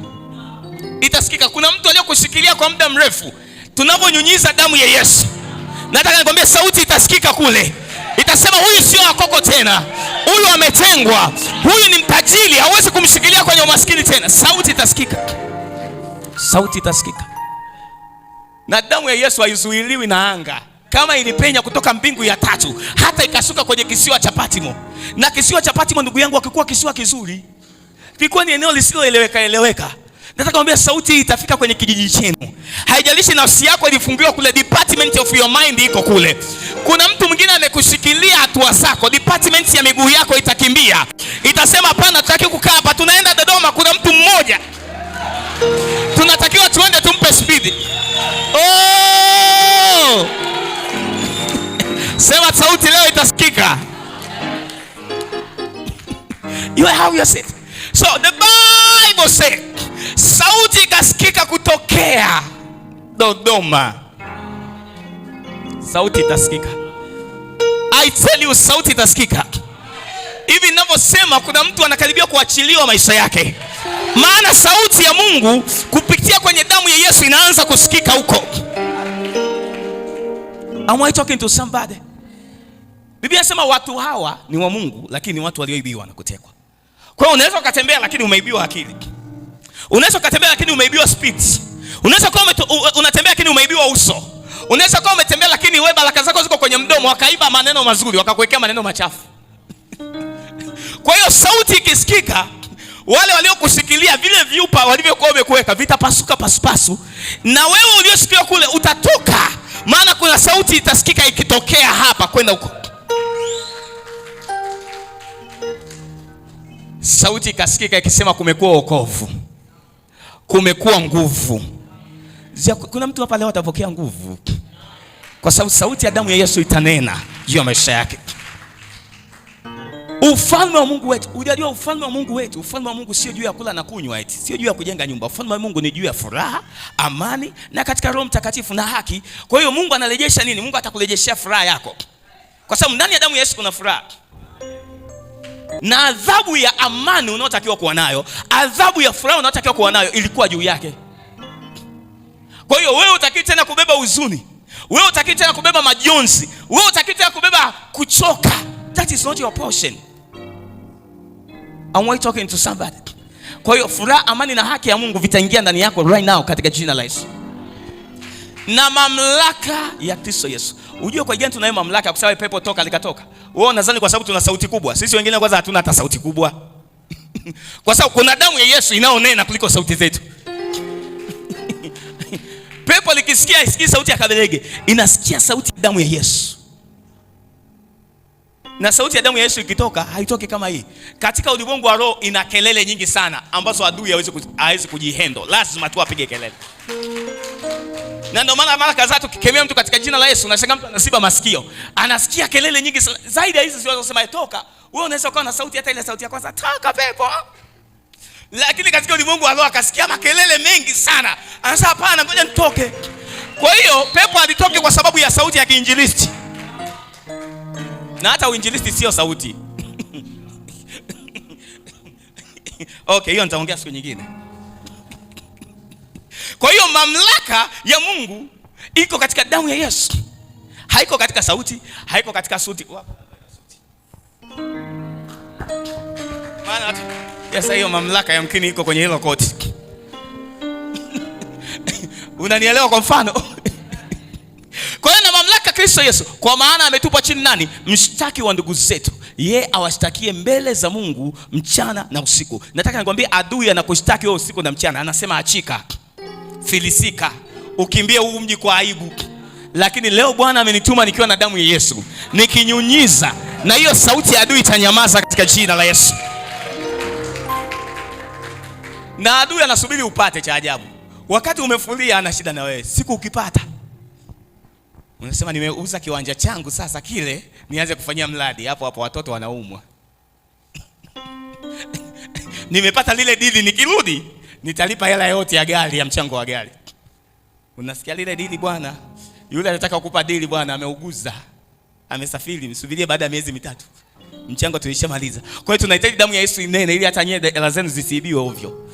Itasikika. Kuna mtu aliyokushikilia kwa muda mrefu. Tunaponyunyiza damu ya Yesu, nataka nikwambie sauti itasikika kule. Itasema huyu sio wakoko tena. Huyu ametengwa. Huyu ni mtajiri, hauwezi kumshikilia kwenye umaskini tena. Sauti itasikika. Sauti itasikika. Na damu ya Yesu haizuiliwi na anga. Kama ilipenya kutoka mbingu ya 3 hata ikashuka kwenye kisiwa cha Patmo. Na kisiwa cha Patmo, ndugu yangu, hakikuwa kisiwa kizuri. Kilikuwa ni eneo lisiloeleweka. Nataka kuambia sauti hii itafika kwenye kijiji chenu. Haijalishi nafsi yako ilifungiwa kule, department of your mind iko kule. Kuna mtu mwingine amekushikilia hatua zako, department ya miguu yako itakimbia. Itasema hapana, tutaki kukaa hapa, tunaenda Dodoma, kuna mtu mmoja. Tunatakiwa tuende tumpe speed. Sema sauti leo itasikika. You have your seat. So the Bible says, sauti ikasikika kutokea Dodoma. Sauti itasikika. I tell you, sauti itasikika. Hivi ninavyosema, kuna mtu anakaribia kuachiliwa maisha yake. Maana sauti ya Mungu kupitia kwenye damu ya Yesu inaanza kusikika huko. Am I talking to somebody? Biblia inasema watu hawa ni wa Mungu, lakini watu walioibiwa na kutekwa. Kwa hiyo unaweza ukatembea lakini umeibiwa akili. Unaweza ukatembea lakini umeibiwa speed. Unaweza kuwa unatembea lakini umeibiwa uso. Unaweza kuwa umetembea lakini wewe baraka zako ziko kwenye mdomo, wakaiba maneno mazuri, wakakuwekea maneno machafu. Kwa hiyo sauti ikisikika, wale waliokushikilia vile vyupa walivyokuwa wamekuweka vitapasuka pasupasu, na wewe ulioshikilia kule utatoka, maana kuna sauti itasikika ikitokea hapa kwenda huko. Sauti ikasikika ikisema kumekuwa wokovu. kumekuwa nguvu. Kuna mtu hapa leo atapokea nguvu kwa sababu sauti ya damu ya Yesu itanena juu ya maisha yake. Ufalme wa Mungu wetu, unajua ufalme wa Mungu wetu, ufalme wa Mungu sio juu ya kula na kunywa eti, sio juu ya kujenga nyumba. Ufalme wa Mungu ni juu ya furaha, amani na katika Roho Mtakatifu na haki. Kwa hiyo Mungu anarejesha nini? Mungu atakurejeshea furaha yako. Kwa sababu ndani ya damu ya Yesu kuna furaha. Na adhabu ya amani unayotakiwa kuwa nayo, adhabu ya furaha unayotakiwa kuwa nayo ilikuwa juu yake. Kwa hiyo wewe utaki tena kubeba huzuni. Wewe utaki tena kubeba majonzi. Wewe utaki tena kubeba kuchoka. That is not your portion. Am I talking to somebody? Kwa hiyo furaha, amani na haki ya Mungu vitaingia ndani yako right now katika jina la Yesu. Na mamlaka ya Kristo Yesu. Unajua kwa gani tunayo mamlaka kwa sababu pepo toka likatoka? Wewe unadhani kwa sababu tuna sauti kubwa? Sisi wengine kwanza hatuna hata sauti kubwa. Kwa sababu kuna damu ya Yesu inaonena kuliko sauti zetu. Pepo likisikia isikii sauti ya kabelege, inasikia sauti ya damu ya Yesu. Na sauti ya damu ya Yesu ikitoka, haitoki kama hii. Katika ulimwengu wa roho ina kelele nyingi sana ambazo adui hawezi kujihandle. Lazima tu apige kelele. Na ndio maana mara kadhaa tukikemea mtu katika jina la Yesu, unashangaa mtu anasiba masikio. Anasikia kelele nyingi sana. Zaidi ya hizi zinazosema toka. Wewe unaweza kuwa na sauti hata ile sauti ya kwanza, toka pepo. Lakini katika ulimwengu wa roho akasikia makelele mengi sana. Anasema hapana, ngoja nitoke. Kwa hiyo pepo alitoke kwa sababu ya sauti ya kiinjilisti. Na hata uinjilisti sio sauti. Okay, hiyo nitaongea siku nyingine. Kwa hiyo mamlaka ya Mungu iko katika damu ya Yesu. Haiko katika sauti, haiko katika suti. Maana sasa hiyo mamlaka yamkini iko kwenye hilo koti. Unanielewa kwa mfano? Kwa hiyo na mamlaka Kristo Yesu, kwa maana ametupa chini nani? Mshtaki wa ndugu zetu. Yeye awashtakie mbele za Mungu mchana na usiku. Nataka nikwambie adui anakushtaki wewe usiku na mchana. Anasema achika, filisika, ukimbie huu mji kwa aibu. Lakini leo Bwana amenituma nikiwa na damu ya Yesu, nikinyunyiza, na hiyo sauti ya adui itanyamaza katika jina la Yesu. Na adui anasubiri upate. Cha ajabu, wakati umefulia ana shida na wewe. Siku ukipata unasema nimeuza kiwanja changu sasa kile nianze kufanyia mradi. Hapo hapo watoto wanaumwa. Nimepata lile dili, nikirudi nitalipa hela yote ya gari, ya mchango wa gari. Unasikia lile dili bwana, yule anataka kukupa dili bwana ameuguza, amesafiri, msubirie baada ya miezi 3. Mchango tulishamaliza. Kwa hiyo tunahitaji damu ya Yesu inene ili hata nyie hela zenu zisiibiwe ovyo.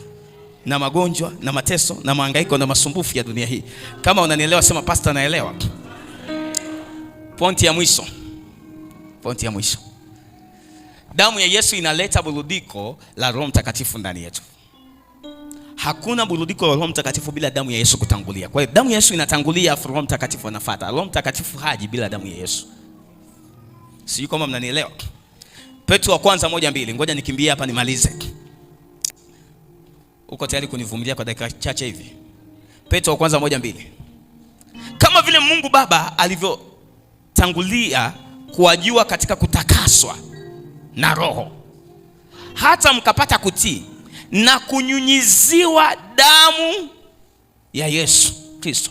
Na magonjwa na mateso na mahangaiko na masumbufu ya dunia hii. Kama unanielewa sema pastor naelewa. Pointi ya mwisho. Damu ya Yesu inaleta burudiko la Roho Mtakatifu ndani yetu. Hakuna burudiko la Roho Mtakatifu bila damu ya Yesu kutangulia. Kwa hiyo damu ya Yesu inatangulia, afu Roho Mtakatifu anafuata. Roho Mtakatifu haji bila damu ya Yesu. Sijui kama mnanielewa. Petro wa kwanza 1:2. Ngoja nikimbie hapa nimalize. Uko tayari kunivumilia kwa dakika chache hivi? Petro wa kwanza 1:2. Kama vile Mungu Baba alivyotangulia kuwajua katika kutakaswa na Roho, hata mkapata kutii na kunyunyiziwa damu ya Yesu Kristo.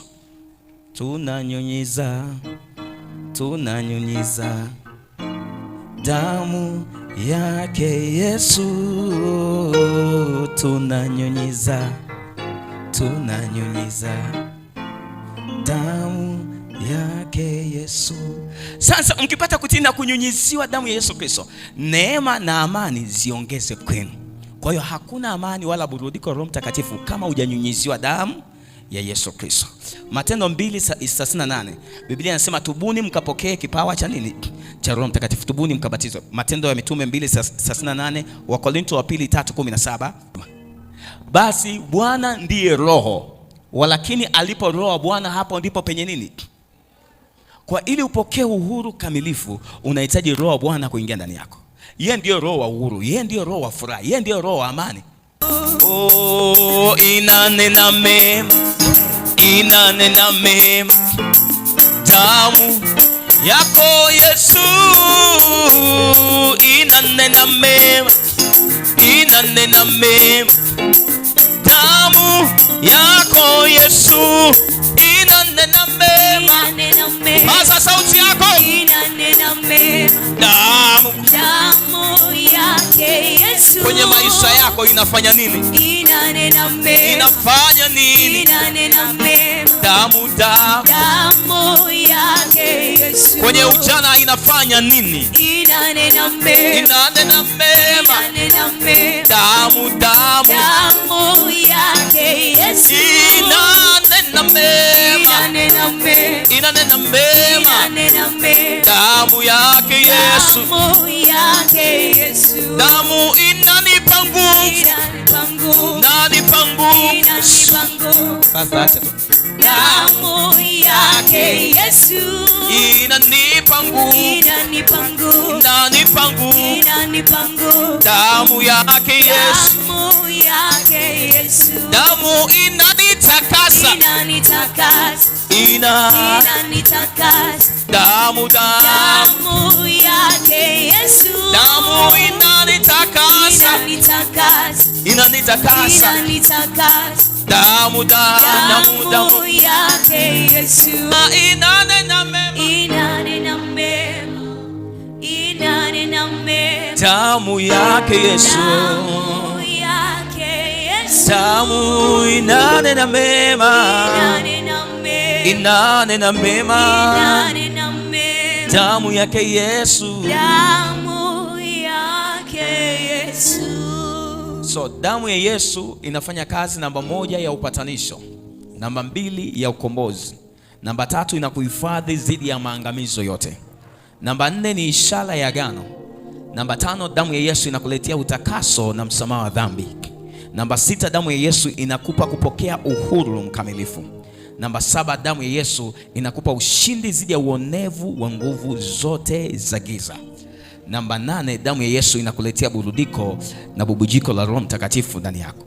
Tunanyunyiza damu yake Yesu, tunanyunyiza damu yake Yesu. Sasa mkipata kutii na kunyunyiziwa damu ya Yesu Kristo, neema na amani ziongeze kwenu. Kwa hiyo hakuna amani wala burudiko Roho Mtakatifu kama hujanyunyiziwa damu ya Yesu Kristo. Matendo 2:38. Biblia inasema tubuni mkapokee kipawa cha nini? Cha Roho Mtakatifu. Tubuni mkabatizwe. Matendo ya Mitume 2:38. Wakorintho wa 2:3-17. Basi Bwana ndiye Roho, walakini alipo Roho wa Bwana hapo ndipo penye nini? Kwa ili upokee uhuru kamilifu unahitaji Roho wa Bwana kuingia ndani yako. Yeye ndio Roho wa uhuru, yeye ndio Roho wa furaha, yeye ndio Roho wa amani. Oh, inanena mema damu yako Yesu, inanena mema damu yako Yesu inanena mema. Paza sauti yako. Inanena mema. Damu yake Yesu kwenye maisha yako inafanya nini? Inanena mema. Inafanya nini? Inanena mema. Damu yake Yesu kwenye ujana inafanya nini? Inanena mema. Inanena mema. Inanena mema. Damu yake Yesu inanena mema. Inanena mema. Inanena mema. Inanena mema. Damu yake Yesu. Damu yake Yesu. Damu inanipa nguvu. Inanipa nguvu. Inanipa nguvu. Inanipa nguvu. Sasa acha tu. Damu yake Yesu inanipa nguvu. Inanipa nguvu. Inanipa nguvu. Inanipa nguvu. Damu yake Yesu. Damu yake Yesu. Damu inanitakasa. Inanitakasa. Inanitakasa. Damu yake Yesu. Damu inanitakasa. Inanitakasa. Damu yake Yesu inanena mema. Inanena mema. Inanena mema. Damu yake Yesu. Damu yake Yesu. Damu inanena mema. Inanena mema. Inanena mema. Inanena mema. Damu yake Yesu. Damu yake Yesu. So damu ya Yesu inafanya kazi namba 1 ya upatanisho, namba 2 ya ukombozi, namba 3 inakuhifadhi dhidi ya maangamizo yote, namba 4 ni ishara ya agano, namba 5 damu ya Yesu inakuletea utakaso na msamaha wa dhambi, namba 6 damu ya Yesu inakupa kupokea uhuru mkamilifu, namba 7 damu ya Yesu inakupa ushindi dhidi ya uonevu wa nguvu zote za giza, namba 8 damu ya Yesu inakuletea burudiko na bubujiko la Roho Mtakatifu ndani yako.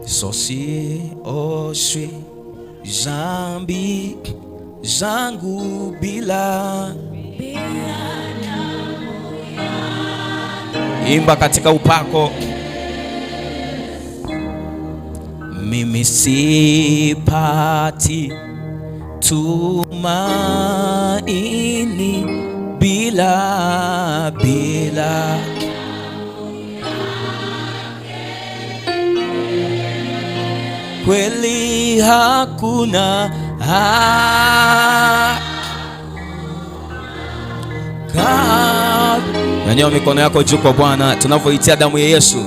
Sioshwi dhambi zangu bila. Imba katika upako. Mimi sipati tumaini bila kweli hakuna Nyanyua mikono yako juu kwa Bwana tunavyoitia damu ya Yesu.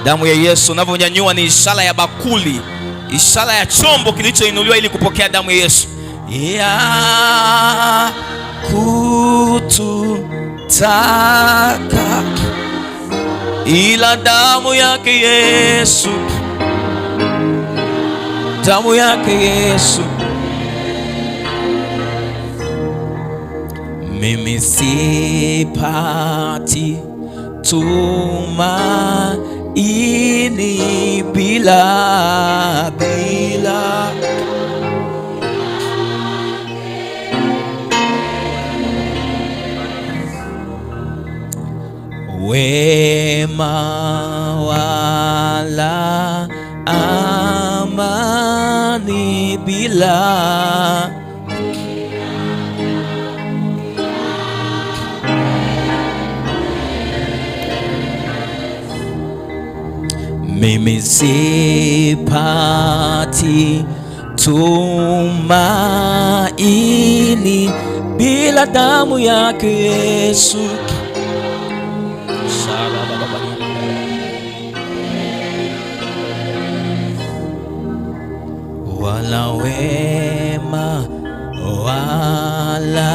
Damu ya Yesu unavyonyanyua ni ishara ya bakuli, ishara ya chombo kilichoinuliwa ili kupokea damu ya Yesu. Ya kututaka ila damu yake Yesu. Damu yake Yesu. Mimi sipati tumaini bila wema wala amani bila mimi sipati tumaini bila damu yake Yesu. Wala wema wala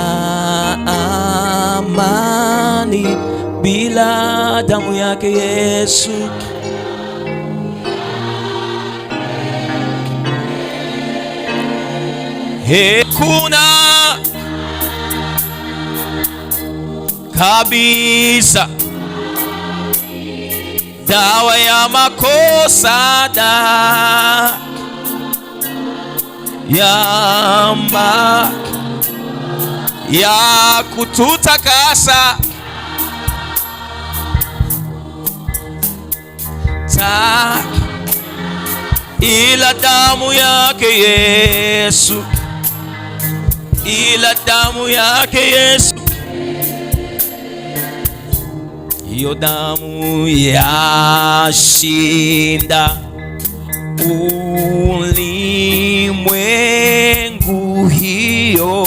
amani bila damu yake Yesu. Hakuna kabisa dawa ya makosa ya kututakasa ta ila damu yake Yesu, ila damu yake Yesu. Hiyo damu yashinda ulimwengu, hiyo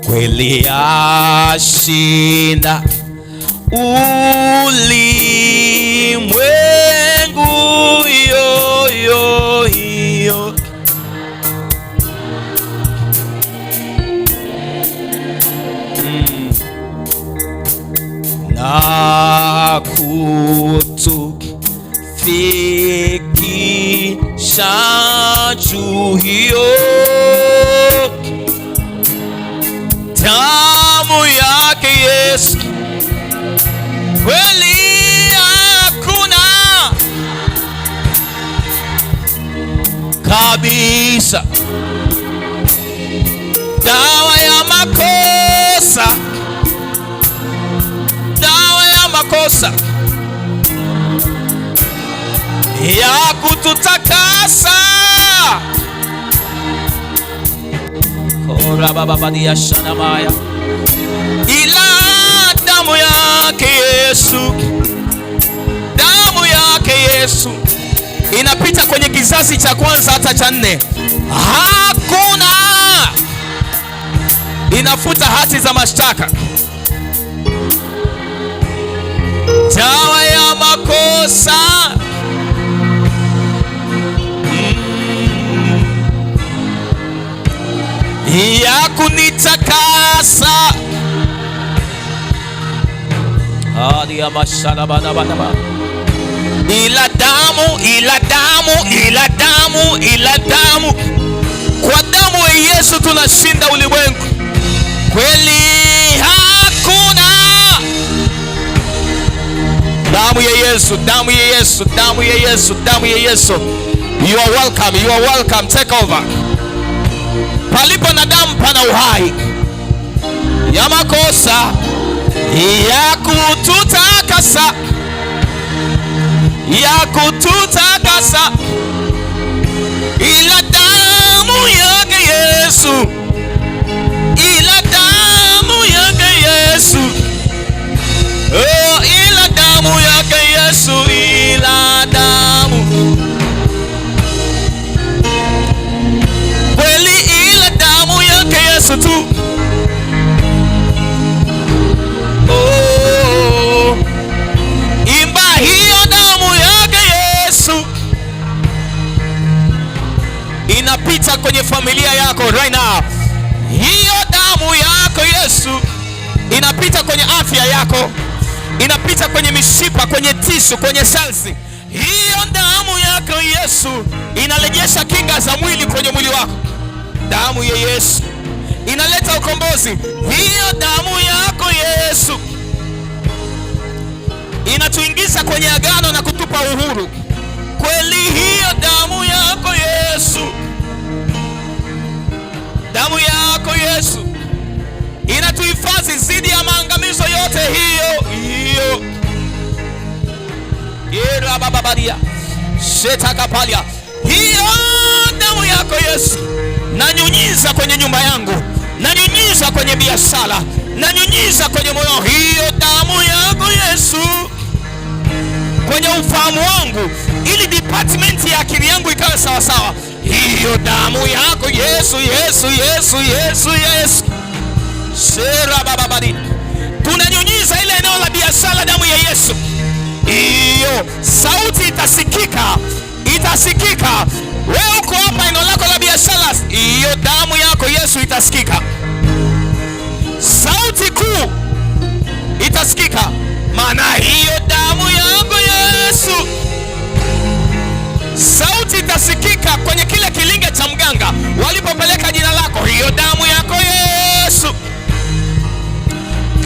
kweli yashinda ulimwengu, hiyo hiyo hiyo. Na kutufikisha juu, hiyo damu yake Yesu. Kweli hakuna kabisa dawa ya makosa, dawa ya makosa ya kututakasa. Kora baba badia shanamaya, ila damu yake Yesu, damu yake Yesu inapita kwenye kizazi cha kwanza hata cha nne. Hakuna, inafuta hati za mashtaka, dawa ya makosa ya kunitakasa. Ila damu, ila damu, ila damu, ila damu. Kwa damu ya Yesu tunashinda ulimwengu. Kweli hakuna. Damu ya Yesu, damu ya Yesu, damu ya Yesu, damu ya Yesu. You are welcome, you are welcome. Take over. Palipo na damu pana uhai. Ya makosa ya kututakasa, ya kututakasa. Ila damu yake Yesu, ila damu yake Yesu, oh, ila damu yake Yesu, ila damu. Kweli ila damu yake Yesu tu. Oh, imba hiyo damu yake Yesu inapita kwenye familia yako right now. Hiyo damu yako Yesu inapita kwenye afya yako, inapita kwenye mishipa, kwenye tishu, kwenye cells. Hiyo damu yako Yesu inarejesha kinga za mwili kwenye mwili wako. Damu ya Yesu inaleta ukombozi. Hiyo damu yako Yesu inatuingiza kwenye agano na kutupa uhuru. Kweli hiyo damu yako Yesu, damu yako Yesu inatuhifadhi dhidi ya maangamizo yote. Hiyo hiyo era bababadia shetakapalia. Hiyo damu yako Yesu nanyunyiza kwenye nyumba yangu, nanyunyiza kwenye biashara, nanyunyiza kwenye moyo. Hiyo damu yako Yesu kwenye ufahamu wangu, ili department ya akili yangu ikawe sawa sawa. Hiyo damu yako Yesu, Yesu, Yesu, Yesu, Yesu. Sera bababadi. Tunanyunyiza ile eneo la biashara, damu ya Yesu. Hiyo sauti itasikika, itasikika. Wewe uko hapa eneo lako la biashara, hiyo damu yako Yesu itasikika. Sauti kuu itasikika, maana hiyo damu yako Yesu. Sauti itasikika kwenye kile kilinge cha mganga walipopeleka jina lako. Hiyo damu yako Yesu,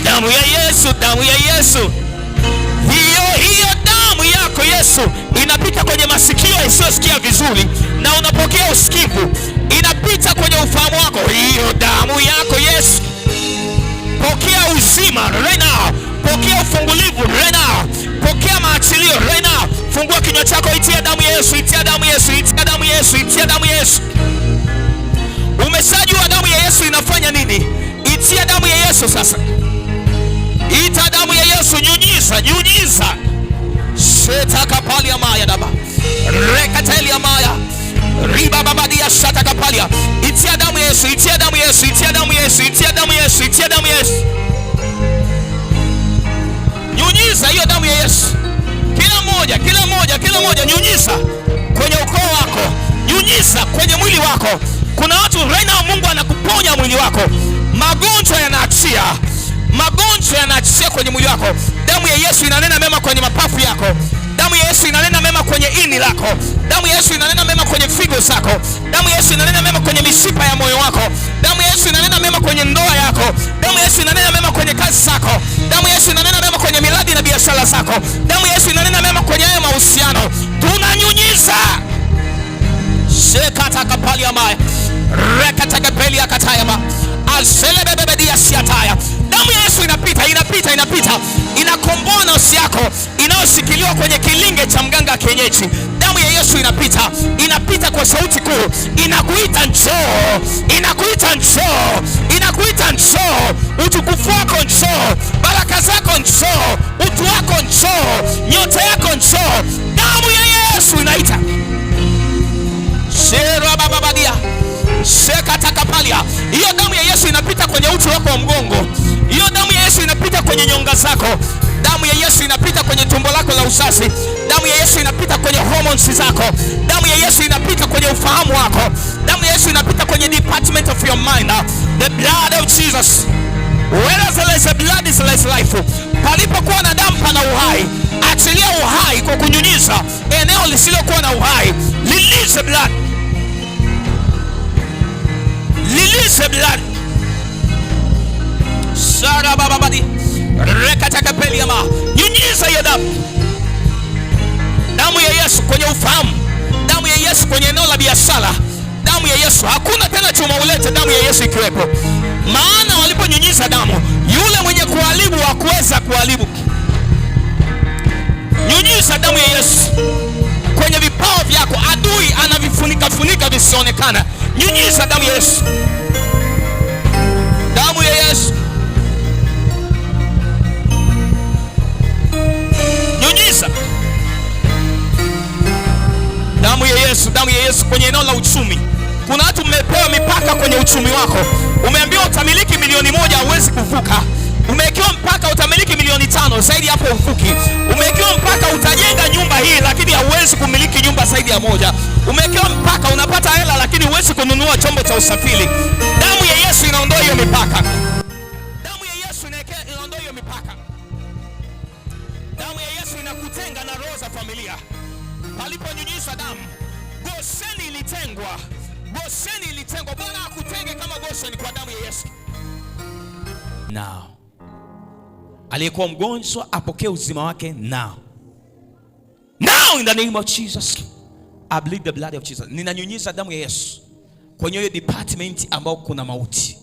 damu ya Yesu, damu ya Yesu. Hiyo damu yako Yesu inapita kwenye masikio yasiyosikia vizuri na unapokea usikivu, inapita kwenye ufahamu wako. Hiyo damu yako Yesu, pokea uzima right now, pokea ufungulivu right now, pokea maachilio right now. Fungua kinywa chako, itia damu ya Yesu, itia damu ya Yesu, itia damu ya Yesu, itia damu ya Yesu. Umeshajua damu ya Yesu inafanya nini? Itia damu ya Yesu sasa. Ita damu ya Yesu, nyunyiza, nyunyiza. Shetaka pali ya maya daba. Rekateli ya maya. Riba babadi ya shataka pali ya. Itia damu ya Yesu, itia damu ya Yesu, itia damu ya Yesu, itia damu ya Yesu, itia damu ya Yesu. Nyunyiza hiyo damu ya Yesu. Kila moja nyunyiza kwenye ukoo wako, nyunyiza kwenye mwili wako. Kuna watu right now Mungu anakuponya mwili wako. Magonjwa yanaachia. Magonjwa yanaachia kwenye mwili wako. Damu ya Yesu inanena mema kwenye mapafu yako. Damu ya Yesu inanena mema kwenye ini lako. Damu ya Yesu inanena mema kwenye figo zako. Damu ya Yesu inanena mema kwenye mishipa ya moyo wako. Damu ya Yesu inanena mema kwenye ndoa yako. Damu ya Yesu inanena mema kwenye kazi zako. Damu ya Yesu inanena mema kwenye miradi na biashara zako. Damu ya Yesu inanena mema kwenye hayo mahusiano. Tunanyunyiza. Shekata kapali ya maya. Rekata kapeli ya katayama. Aselebebebedi ya siataya. Damu ya Yesu inapita. Inakomboa nafsi yako inayoshikiliwa kwenye kilinge cha mganga kienyeji. Damu ya Yesu inapita kwa sauti kuu. Inakuita njoo. Inakuita njoo. Utukufu wako njoo. Baraka zako njoo. Utu wako njoo. Nyota yako njoo. Damu ya Yesu inaita. Shera bababadia. Shekatakapalia. Hiyo damu ya Yesu inapita kwenye uti wako wa mgongo. Hiyo damu ya Yesu inapita kwenye nyonga zako. Damu ya Yesu inapita kwenye tumbo lako la uzazi. Damu ya Yesu inapita kwenye hormones zako. Damu ya Yesu inapita kwenye ufahamu wako. Damu ya Yesu inapita kwenye department of your mind. The blood of Jesus. Where there is a blood there is life. Palipokuwa na damu pana uhai. Achilia uhai kwa kunyunyiza eneo lisilokuwa na uhai. Release the blood. Release the blood. Sara bababadi. Rekataka peliama. Nyunyiza hiyo damu. Damu ya Yesu kwenye ufahamu. Damu ya Yesu kwenye eneo la biashara. Damu ya Yesu. Hakuna tena chuma ulete damu ya Yesu ikiwepo. Maana waliponyunyiza damu, yule mwenye kuharibu hakuweza kuharibu. Nyunyiza damu ya Yesu kwenye vipao vyako. Adui anavifunika visionekana. Nyunyiza damu ya Yesu. Damu ya Yesu. Nyunyiza damu ya Yesu. Damu ya Yesu kwenye eneo la uchumi. Kuna watu mmepewa mipaka kwenye uchumi wako. Umeambiwa utamiliki milioni 1 huwezi kuvuka. Umewekewa mpaka utamiliki milioni 5, zaidi hapo uvuki. Umewekewa mpaka utajenga nyumba hii lakini hauwezi kumiliki nyumba zaidi ya 1. Umewekewa mpaka unapata hela lakini huwezi kununua chombo cha usafiri. Damu ya Yesu inaondoa hiyo mipaka. Damu ya Yesu inaondoa hiyo mipaka. Damu ya Yesu inakutenga na roho za familia. Paliponyunyizwa damu, Gosheni ilitengwa. Gosheni ilitengwa. Bwana akutenge kama Gosheni kwa damu ya Yesu. Now, aliyekuwa mgonjwa apokee uzima wake now. Now in the name of Jesus. I bleed the blood of Jesus. Ninanyunyiza damu ya Yesu kwenye hiyo department ambao kuna mauti.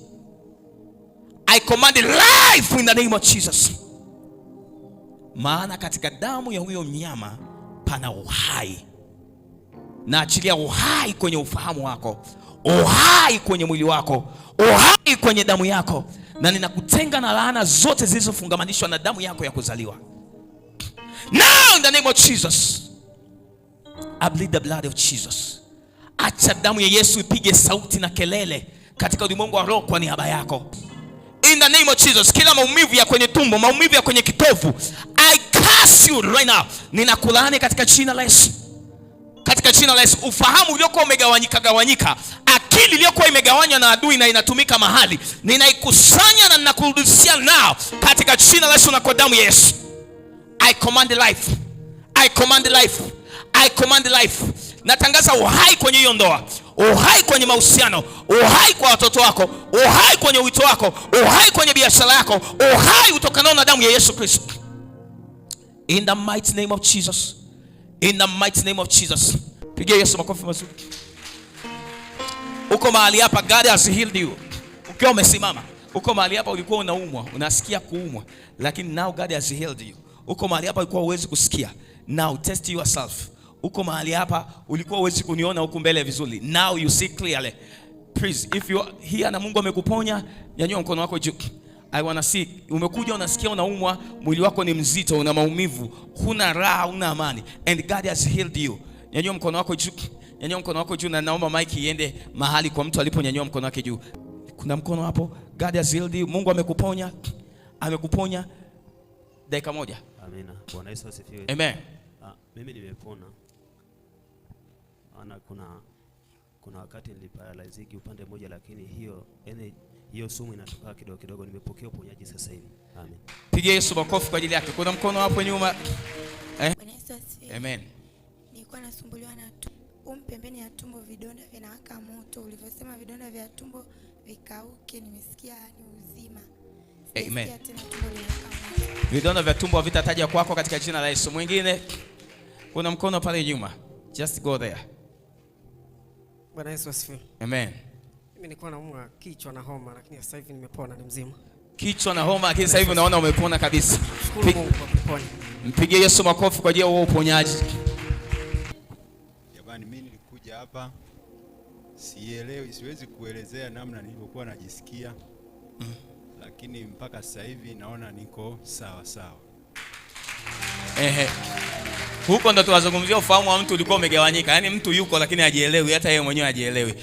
I command life in the name of Jesus. Maana katika damu ya huyo mnyama pana uhai. Na achilia uhai kwenye ufahamu wako, uhai kwenye mwili wako, uhai kwenye damu yako. Na ninakutenga na laana zote zilizofungamanishwa na damu yako ya kuzaliwa. Now in the name of Jesus, I bleed the blood of Jesus. Acha damu ya Yesu ipige sauti na kelele katika ulimwengu wa roho kwa niaba yako. In the name of Jesus, kila maumivu ya kwenye tumbo, maumivu ya kwenye kitovu, I curse you right now. Ninakulaani katika jina la Yesu. Katika jina la Yesu. Ufahamu uliokuwa umegawanyika, akili iliyokuwa imegawanywa na adui na inatumika mahali, ninaikusanya na ninakurudishia nao katika jina la Yesu na kwa damu ya Yesu. I command life. I command life. I command life. Natangaza uhai kwenye hiyo ndoa, uhai kwenye mahusiano, uhai kwa watoto wako, uhai kwenye wito wako, uhai kwenye biashara yako, uhai utokanao na damu ya Yesu Kristo. In the mighty name of Jesus. In the mighty name of Jesus. Pigia Yesu makofi mazuri. Uko mahali hapa, God has healed you. Ukiwa umesimama, uko mahali hapa ulikuwa unaumwa, unasikia kuumwa, lakini now God has healed you. Uko mahali hapa ulikuwa huwezi kusikia. Now test yourself. Uko mahali hapa ulikuwa huwezi kuniona huku mbele vizuri. Now you see clearly. Please, if you are here na Mungu amekuponya, nyanyua mkono wako juu. I wanna see. Umekuja unasikia unaumwa, mwili wako ni mzito, una maumivu, huna raha, huna amani, and God has healed you. Nyanyua mkono wako juu. Nyanyua mkono wako juu, na naomba mic iende mahali kwa mtu aliponyanyua mkono wake juu. Kuna mkono hapo. God has healed you. Mungu amekuponya. Amekuponya. Dakika moja. Amina. Bwana Yesu asifiwe. Amen. Mimi nimepona. Kuna wakati niliparalyze upande mmoja, lakini hiyo sumu inatoka kidogo kidogo. Nimepokea uponyaji sasa hivi. Amen. Pigia Yesu makofi kwa ajili yake. Kuna mkono hapo nyuma. Bwana Yesu asifiwe. Amen. Nilikuwa nasumbuliwa na pembeni ya tumbo, vidonda vinawaka moto. Ulivyosema vidonda vya tumbo vikauke, nimesikia ni uzima. Amen. Tena tumbo linawaka moto. Vidonda vya tumbo vitataja kwako katika jina la Yesu. Mwingine, kuna mkono pale nyuma. Just go there. Bwana Yesu asifiwe. Amen. Mimi nilikuwa naumwa kichwa na homa, lakini sasa hivi nimepona, ni mzima. Kichwa na homa, lakini sasa hivi unaona umepona kabisa. Shukuru Mungu kwa kuponya. Mpigie Yesu makofi kwa ajili ya huo uponyaji. Jamani, mimi nilikuja hapa sielewi, siwezi kuelezea namna nilivyokuwa najisikia. Lakini mpaka sasa hivi naona niko sawa sawa. Huko ndo tunazungumzia ufahamu wa mtu ulikuwa umegawanyika. Yaani mtu yuko lakini hajielewi, hata yeye mwenyewe hajielewi.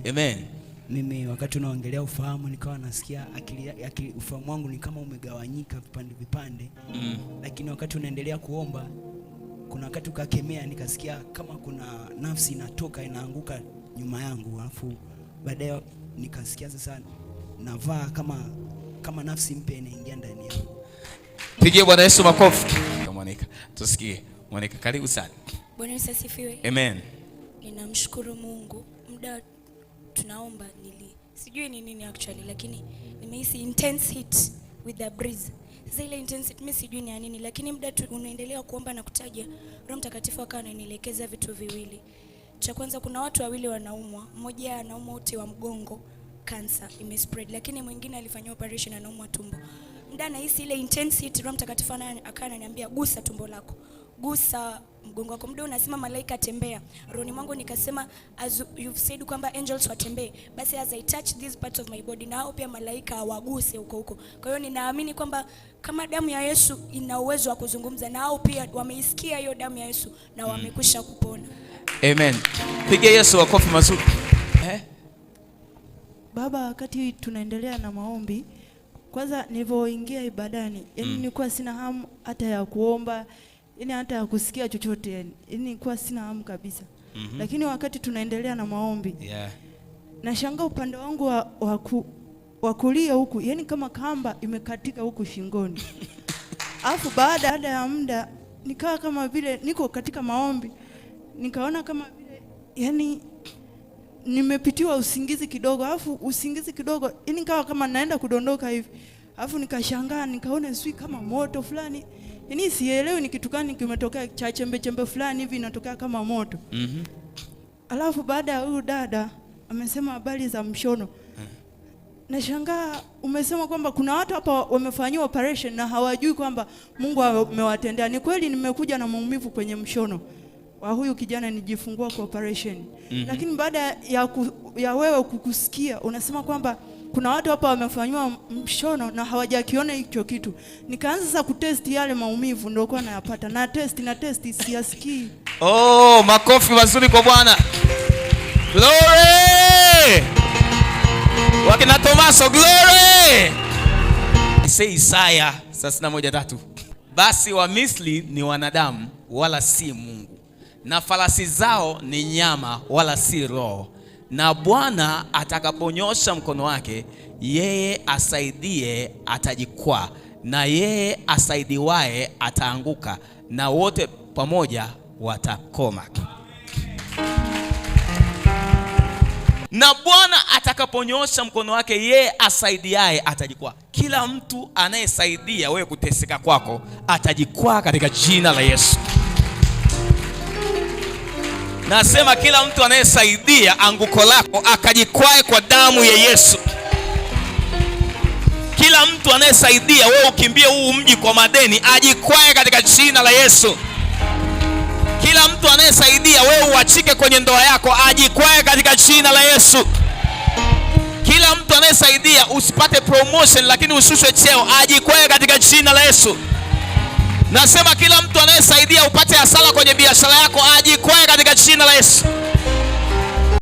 Amen. Mimi wakati unaongelea ufahamu nikawa nasikia akili ufahamu wangu ni kama umegawanyika vipande. Lakini wakati unaendelea kuomba, kuna wakati ukakemea, nikasikia kama kuna nafsi inatoka inaanguka nyuma yangu, alafu baadaye nikasikia sasa navaa kama nafsi mpya inaingia ndani yangu. Pigie Bwana Yesu makofi. Monica, tusikie. Monica, karibu sana. Bwana Yesu asifiwe. Amen. Ninamshukuru Mungu. Muda tunaomba sijui ni nini actually, lakini nimehisi intense heat with the breeze. Sasa ile intense heat mimi sijui ni nini, lakini muda unaendelea kuomba na kutaja, Roho Mtakatifu akawa ananielekeza vitu viwili. Cha kwanza, kuna watu wawili wanaumwa. Mmoja anaumwa uti wa mgongo, cancer imespread, lakini mwingine alifanywa operation anaumwa tumbo. Muda nahisi ile intense heat, Roho Mtakatifu akawa ananiambia gusa tumbo lako, gusa mgongo wako. Muda unasema malaika tembea. Rohoni mwangu nikasema, as you've said kwamba angels watembee, basi as I touch these parts of my body, nao pia malaika waguse huko. Kwa hiyo ninaamini kwamba kama damu ya Yesu ina uwezo wa kuzungumza, nao pia wameisikia hiyo damu ya Yesu na wamekwisha kupona. Amen. Pigia Yesu makofi mazuri. Baba, wakati tunaendelea na maombi, kwanza nilipoingia ibadani, nilikuwa sina hamu hata ya kuomba, hata ya kusikia chochote, nilikuwa sina hamu kabisa. Lakini wakati tunaendelea na maombi, nashangaa upande wangu wa kulia huku, kama kamba imekatika huku shingoni. Alafu baada ya muda nikawa kama vile niko katika maombi, nikaona kama vile nimepitiwa usingizi kidogo, alafu usingizi kidogo nikawa kama naenda kudondoka hivi. Alafu nikashangaa, nikaona sui kama moto fulani. Sielewi ni kitu gani kimetokea, cha chembe fulani hivi inatokea kama moto. Alafu baada ya huyu dada amesema habari za mshono. Nashangaa umesema kwamba kuna watu hapa wamefanywa operation na hawajui kwamba Mungu amewatendea. Ni kweli nimekuja na maumivu kwenye mshono wa huyu kijana nijifungua kwa operation. Lakini baada ya wewe kukusikia unasema kwamba kuna watu hapa wamefanywa mshono na hawajakiona hicho kitu. Nikaanza sasa kutest yale maumivu ndio kwa nayapata. Na test siyasikii. Oh, makofi mazuri kwa Bwana. Glory! Wakina Tomaso, glory! Say Isaya 61:3. Basi wa Misri ni wanadamu wala si Mungu, na farasi zao ni nyama wala si roho. Na Bwana atakaponyosha mkono wake, yeye asaidie atajikwaa, na yeye asaidiwae ataanguka, na wote pamoja watakoma. Na Bwana atakaponyosha mkono wake, yeye asaidiaye atajikwaa. Kila mtu anayesaidia wewe kuteseka kwako atajikwaa katika jina la Yesu. Nasema kila mtu anayesaidia anguko lako akajikwae kwa damu ya Yesu. Kila mtu anayesaidia wewe ukimbie huu mji kwa madeni ajikwae katika jina la Yesu. Kila mtu anayesaidia wewe uachike kwenye ndoa yako ajikwae katika jina la Yesu. Kila mtu anayesaidia usipate promotion lakini ushushwe cheo ajikwae katika jina la Yesu. Nasema kila mtu anayesaidia upate hasara kwenye biashara yako ajikwae katika jina la Yesu.